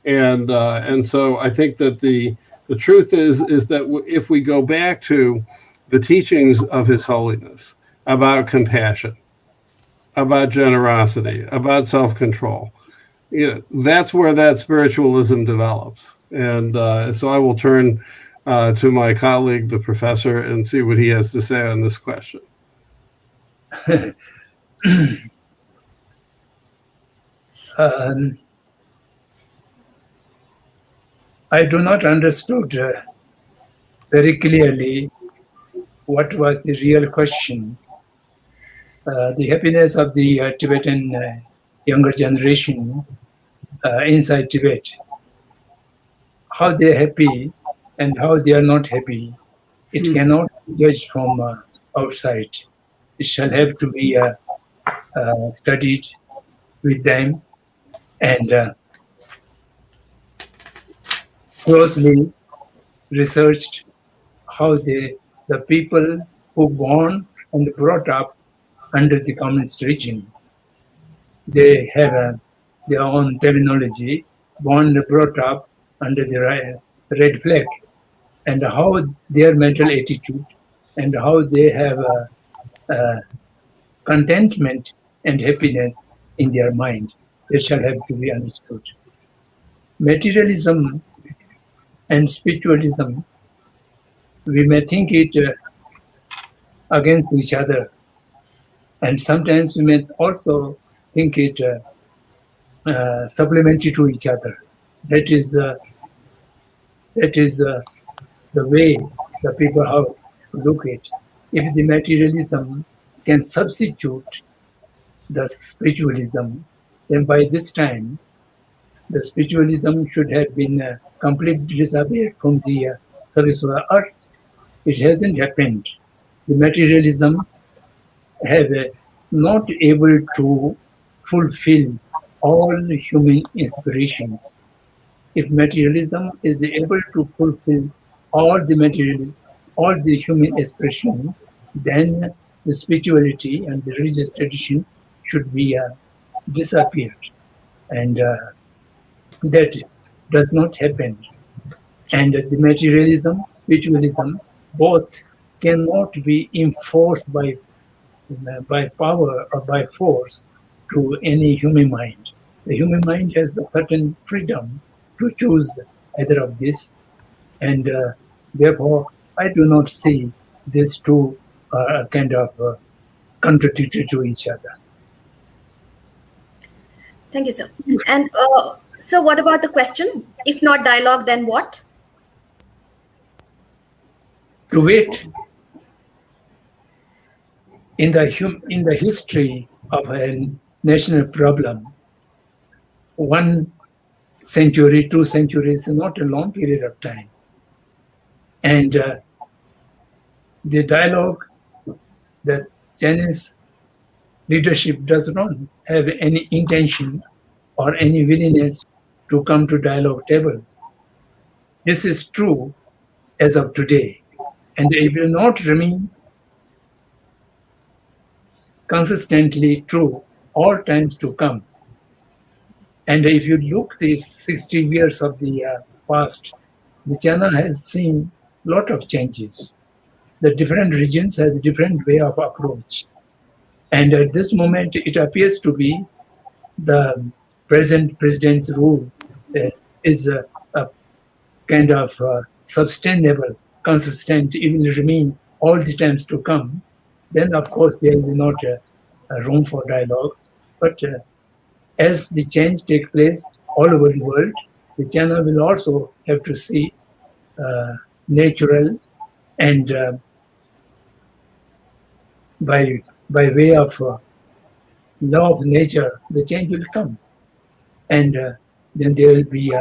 And so I think that the truth is that if we go back to the teachings of His Holiness about compassion, about generosity, about self-control, that's where that spiritualism develops. And so I will turn to my colleague, the professor, and see what he has to say on this question. I do not understood very clearly what was the real question. The happiness of the Tibetan younger generation inside Tibet, how they are happy and how they are not happy, it cannot be judged from outside. It shall have to be studied with them and closely researched how the people who born and brought up under the communist regime, they have their own terminology, born and brought up under the red flag, and how their mental attitude and how they have contentment and happiness in their mind. They shall have to be understood. Materialism and spiritualism, we may think it against each other, and sometimes we may also think it supplementary to each other. That is the way the people have to look at. If the materialism can substitute the spiritualism, then by this time the spiritualism should have been completely disappeared from the surface of the earth. It hasn't happened. The materialism have not able to fulfill all human inspirations. If materialism is able to fulfill all the human expression, then the spirituality and the religious traditions should be disappeared, and that does not happen. And the materialism, spiritualism, both cannot be enforced by power or by force to any human mind. The human mind has a certain freedom to choose either of this, and therefore I do not see these two kind of contradictory to each other. Thank you, sir. And so what about the question? If not dialogue, then what? To wait. In the history of a national problem, 1 century, 2 centuries is not a long period of time. And the dialogue, the Chinese leadership does not have any intention or any willingness to come to dialogue table. This is true as of today, and it will not remain consistently true all times to come. And if you look these 60 years of the past, the China has seen a lot of changes. The different regions has a different way of approach. And at this moment, it appears to be the present president's rule is a kind of sustainable, consistent, it will remain all the times to come. Then, of course, there will be not room for dialogue. But as the change takes place all over the world, the China will also have to see natural and by way of law of nature, the change will come. And then there will be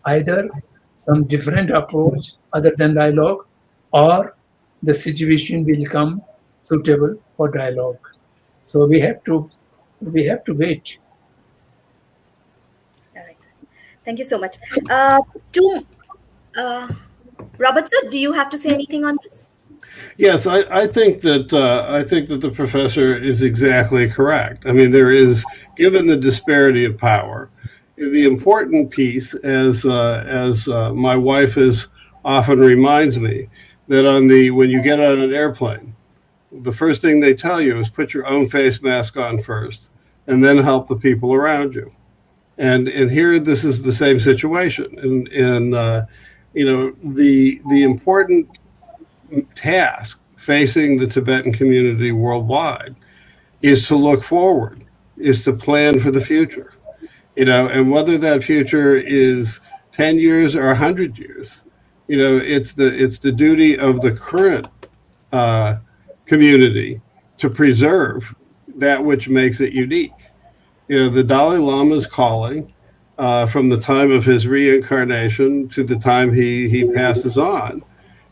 either some different approach other than dialogue, or the situation will become suitable for dialogue. So we have to wait. All right, sir. Thank you so much. To Robert, sir, do you have to say anything on this? Yes, I think that the professor is exactly correct. I mean, there is, given the disparity of power, the important piece, as my wife is often reminds me, that on the when you get on an airplane, the first thing they tell you is put your own face mask on first, and then help the people around you. And here, this is the same situation. And you know, the important task facing the Tibetan community worldwide is to look forward, is to plan for the future, you know, and whether that future is 10 years or 100 years, you know, it's the duty of the current uh, community to preserve that which makes it unique. You know, the Dalai Lama's calling from the time of his reincarnation to the time he passes on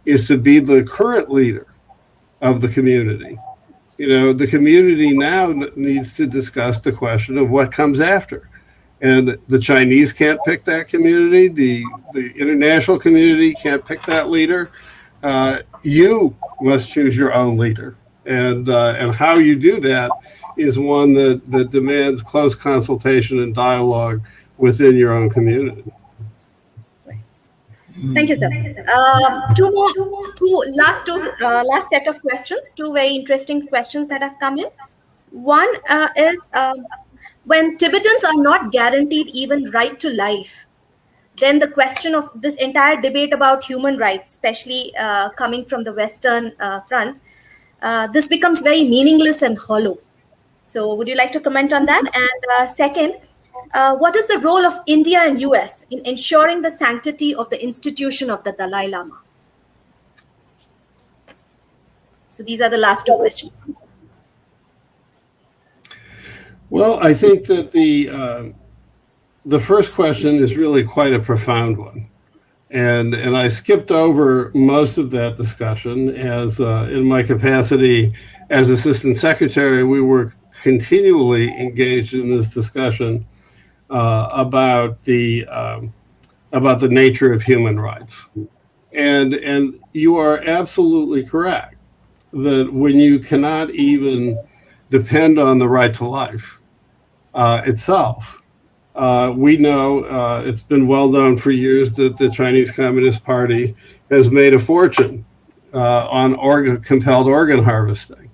is to be the current leader of the community. You know, the community now needs to discuss the question of what comes after. And the Chinese can't pick that community. The international community can't pick that leader. You must choose your own leader, and how you do that is one that demands close consultation and dialogue within your own community. Thank you, sir. Last set of questions. Two very interesting questions that have come in. One is when Tibetans are not guaranteed even right to life, then the question of this entire debate about human rights, especially coming from the Western front, this becomes very meaningless and hollow. So, would you like to comment on that? And second, what is the role of India and US in ensuring the sanctity of the institution of the Dalai Lama? So, these are the last two questions. Well, I think that the first question is really quite a profound one. And I skipped over most of that discussion as in my capacity as assistant secretary, we were continually engaged in this discussion about the nature of human rights. And you are absolutely correct that when you cannot even depend on the right to life itself, we know it's been well known for years that the Chinese Communist Party has made a fortune on compelled organ harvesting.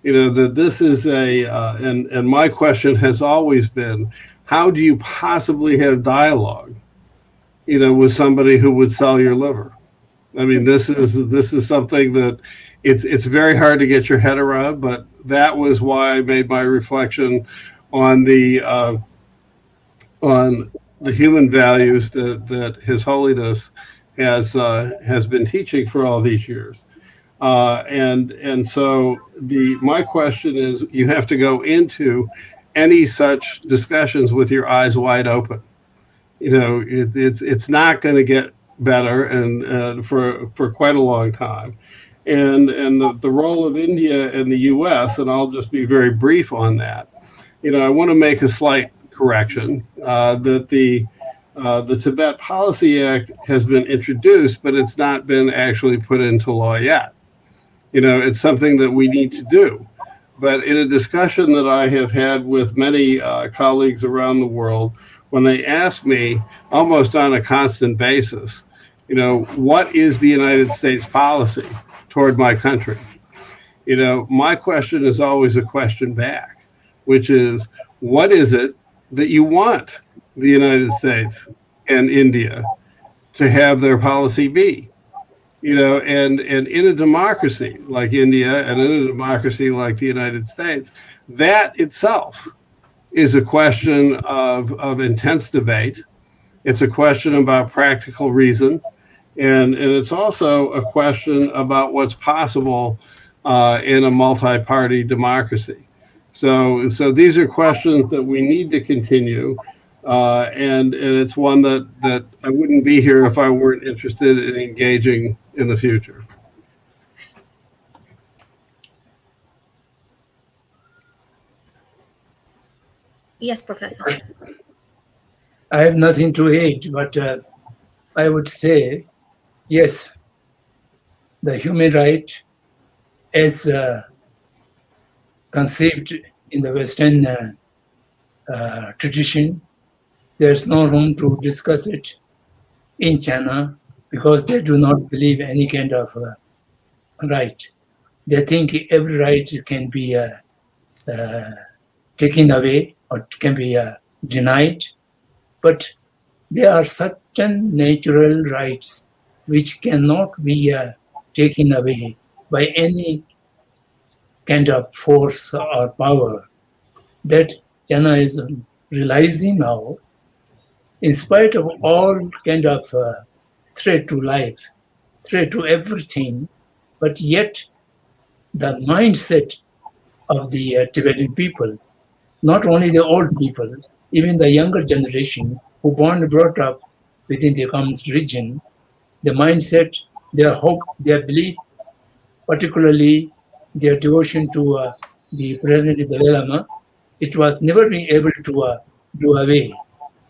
You know that this is and my question has always been, how do you possibly have dialogue, you know, with somebody who would sell your liver? I mean, this is something that it's very hard to get your head around. But that was why I made my reflection on on the human values that His Holiness has been teaching for all these years. And so my question is, you have to go into any such discussions with your eyes wide open. You know, it's not going to get better, and for quite a long time. And the role of India and the U.S., and I'll just be very brief on that. You know, I want to make a slight correction that the Tibet Policy Act has been introduced, but it's not been actually put into law yet. You know, it's something that we need to do. But in a discussion that I have had with many colleagues around the world, when they ask me almost on a constant basis, you know, what is the United States policy toward my country? You know, my question is always a question back, which is, what is it that you want the United States and India to have their policy be? You know, and in a democracy like India and in a democracy like the United States, that itself is a question of intense debate. It's a question about practical reason, and it's also a question about what's possible in a multi-party democracy. So these are questions that we need to continue, and it's one that I wouldn't be here if I weren't interested in engaging in the future. Yes, Professor. I have nothing to add, but I would say, yes, the human right as conceived in the Western tradition, there's no room to discuss it in China because they do not believe any kind of right. They think every right can be taken away or can be denied, but there are certain natural rights which cannot be taken away by any kind of force or power that China is realizing now, in spite of all kind of threat to life, threat to everything, but yet the mindset of the Tibetan people, not only the old people, even the younger generation who born and brought up within the communist region, the mindset, their hope, their belief, particularly their devotion to the President Dalai Lama, it was never been able to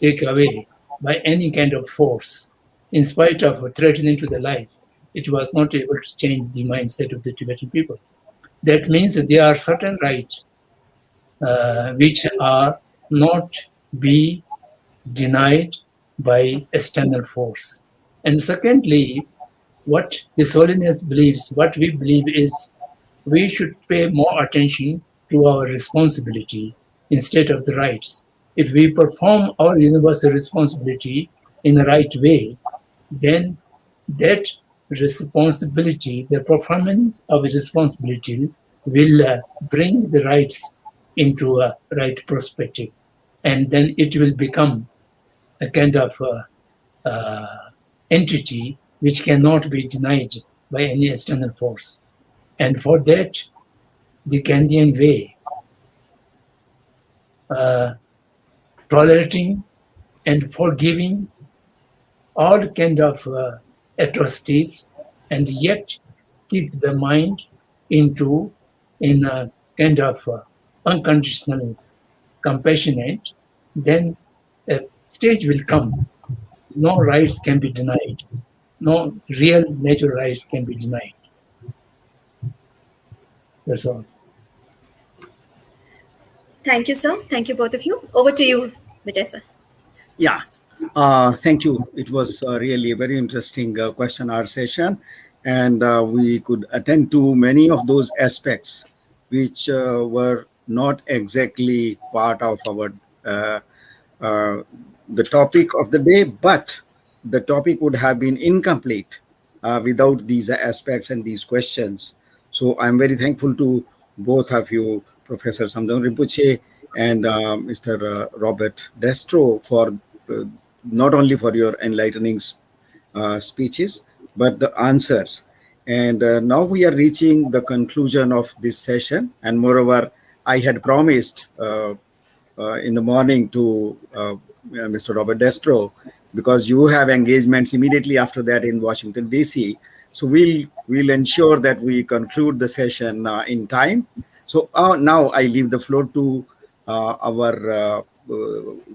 take away by any kind of force. In spite of threatening to the life, it was not able to change the mindset of the Tibetan people. That means that there are certain rights which are not be denied by external force. And secondly, what His Holiness believes, what we believe is we should pay more attention to our responsibility instead of the rights. If we perform our universal responsibility in the right way, then that responsibility, the performance of responsibility will bring the rights into a right perspective. And then it will become a kind of entity which cannot be denied by any external force. And for that, the Gandhian way, tolerating and forgiving all kind of atrocities, and yet keep the mind in a kind of unconditional, compassionate, then a stage will come. No rights can be denied. No real natural rights can be denied. That's all. Thank you, sir. Thank you, both of you. Over to you, Vijay, sir. Yeah, thank you. It was really a very interesting question hour session, and we could attend to many of those aspects which were not exactly part of our the topic of the day, but the topic would have been incomplete without these aspects and these questions. So I'm very thankful to both of you, Professor Samdang Rinpoche and Mr. Robert Destro, for not only for your enlightening speeches, but the answers. And now we are reaching the conclusion of this session. And moreover, I had promised in the morning to Mr. Robert Destro, because you have engagements immediately after that in Washington, D.C. So we'll ensure that we conclude the session in time. So now I leave the floor to our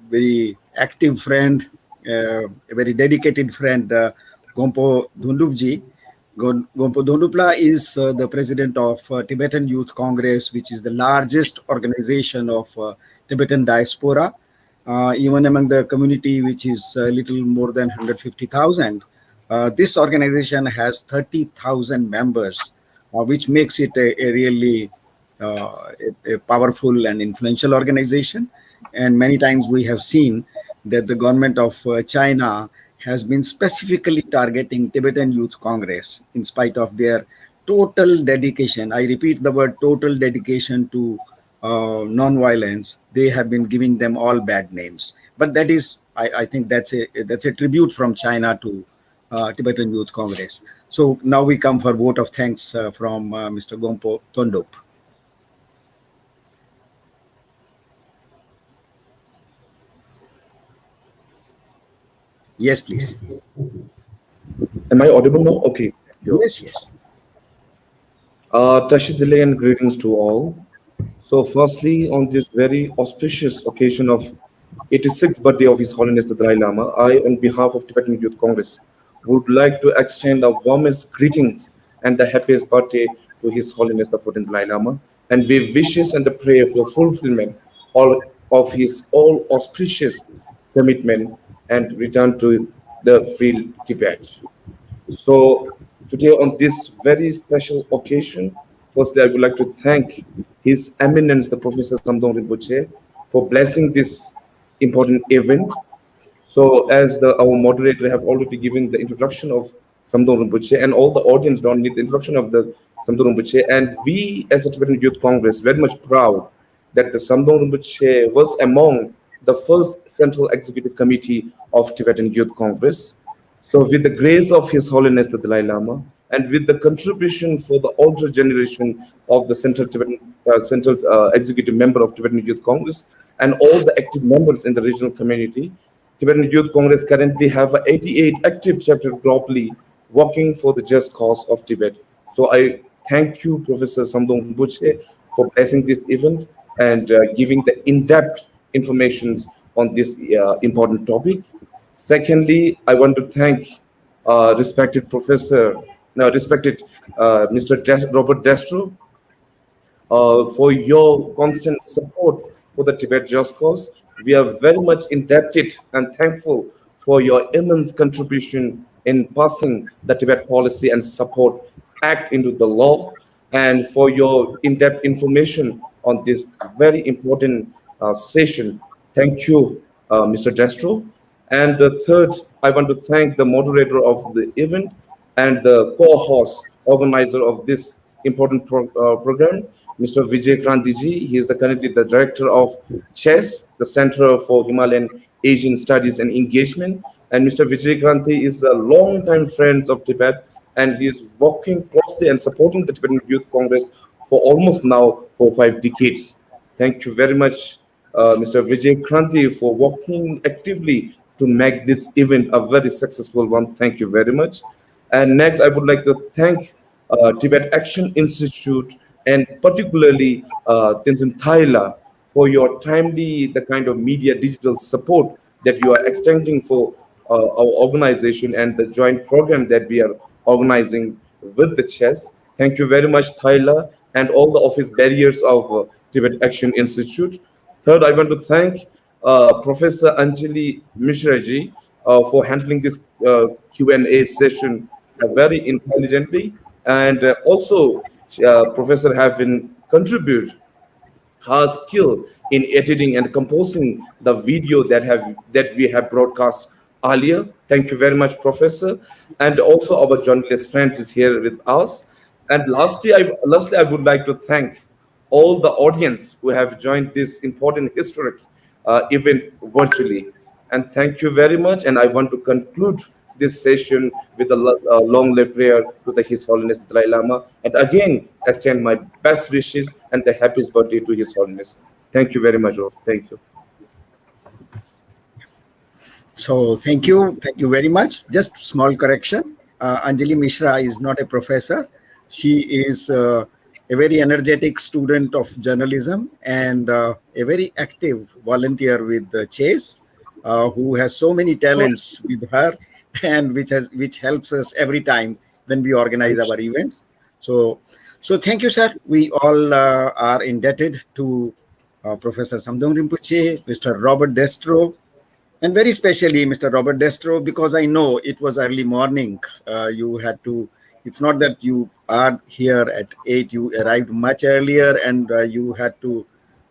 very active friend, a very dedicated friend, Gompo Dhundupji. Gompo Dhundupla is the president of Tibetan Youth Congress, which is the largest organization of Tibetan diaspora, even among the community, which is a little more than 150,000. This organization has 30,000 members, which makes it a really a powerful and influential organization. And many times we have seen that the government of China has been specifically targeting Tibetan Youth Congress in spite of their total dedication. I repeat the word total dedication to non-violence. They have been giving them all bad names. But that is, I think that's a tribute from China to Tibetan Youth Congress. So now we come for vote of thanks from Mr. Gompo Thondup. Yes, please. Am I audible now? Okay. Yes, yes. Tashidile and greetings to all. So firstly, on this very auspicious occasion of 86th birthday of His Holiness the Dalai Lama, I, on behalf of Tibetan Youth Congress, would like to extend our warmest greetings and the happiest birthday to His Holiness the 14th Dalai Lama, and we wishes and the prayer for fulfillment of his all auspicious commitment and return to the free Tibet. So today on this very special occasion, firstly I would like to thank His Eminence the Professor Samdong Rinpoche for blessing this important event. So as our moderator have already given the introduction of Samdong Rinpoche, and all the audience don't need the introduction of the Samdong Rinpoche, and we as a Tibetan Youth Congress very much proud that the Samdong Rinpoche was among the first Central Executive Committee of Tibetan Youth Congress. So with the grace of His Holiness the Dalai Lama, and with the contribution for the older generation of the Central Executive Member of Tibetan Youth Congress, and all the active members in the regional community, Tibetan Youth Congress currently have 88 active chapters globally working for the just cause of Tibet. So I thank you, Professor Samdong Rinpoche, for blessing this event and giving the in-depth information on this important topic. Secondly, I want to thank respected Mr. Robert Destro for your constant support for the Tibet Just Cause. We are very much indebted and thankful for your immense contribution in passing the Tibet Policy and Support Act into the law, and for your in-depth information on this very important session. Thank you, Mr. Destro. And the third, I want to thank the moderator of the event and the co-host organizer of this important program, Mr. Vijay Krantiji. He is currently the director of CHESS, the Center for Himalayan Asian Studies and Engagement. And Mr. Vijay Kranti is a long-time friend of Tibet, and he is working closely and supporting the Tibetan Youth Congress for almost now 4 or 5 decades. Thank you very much, Mr. Vijay Kranti, for working actively to make this event a very successful one. Thank you very much. And next, I would like to thank Tibet Action Institute, and particularly Tenzin Thaila, for your timely, the kind of media digital support that you are extending for our organization and the joint program that we are organizing with the CHESS. Thank you very much, Thaila, and all the office barriers of Tibet Action Institute. Third, I want to thank Professor Anjali Mishra-ji for handling this Q&A session very intelligently, and also Professor have been contribute her skill in editing and composing the video that we have broadcast earlier. Thank you very much, Professor. And also our journalist friends is here with us. And lastly, I would like to thank all the audience who have joined this important historic event virtually. And thank you very much. And I want to conclude this session with a long-lived prayer to His Holiness Dalai Lama, and again extend my best wishes and the happiest birthday to His Holiness. Thank you very much, all. Thank you. So thank you very much. Just small correction. Anjali Mishra is not a professor. She is a very energetic student of journalism and a very active volunteer with the CHESS, who has so many talents with her, and which helps us every time when we organize our events. So thank you, sir. We all are indebted to Professor Samdong Rinpoche, Mr. Robert Destro, and very specially Mr. Robert Destro, because I know it was early morning. You had to, it's not that you are here at 8, you arrived much earlier, and you had to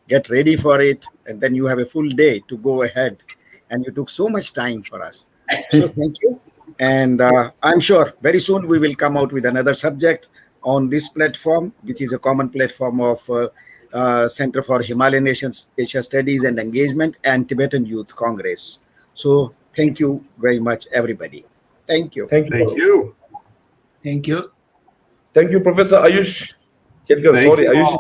get ready for it, and then you have a full day to go ahead, and you took so much time for us. So thank you. And I'm sure very soon we will come out with another subject on this platform, which is a common platform of Center for Himalayan Asia Studies and Engagement and Tibetan Youth Congress. So thank you very much, everybody. Thank you. Thank you. Thank you. Thank you. Thank you, Professor Ayush. Thank Sorry, you Ayush. all.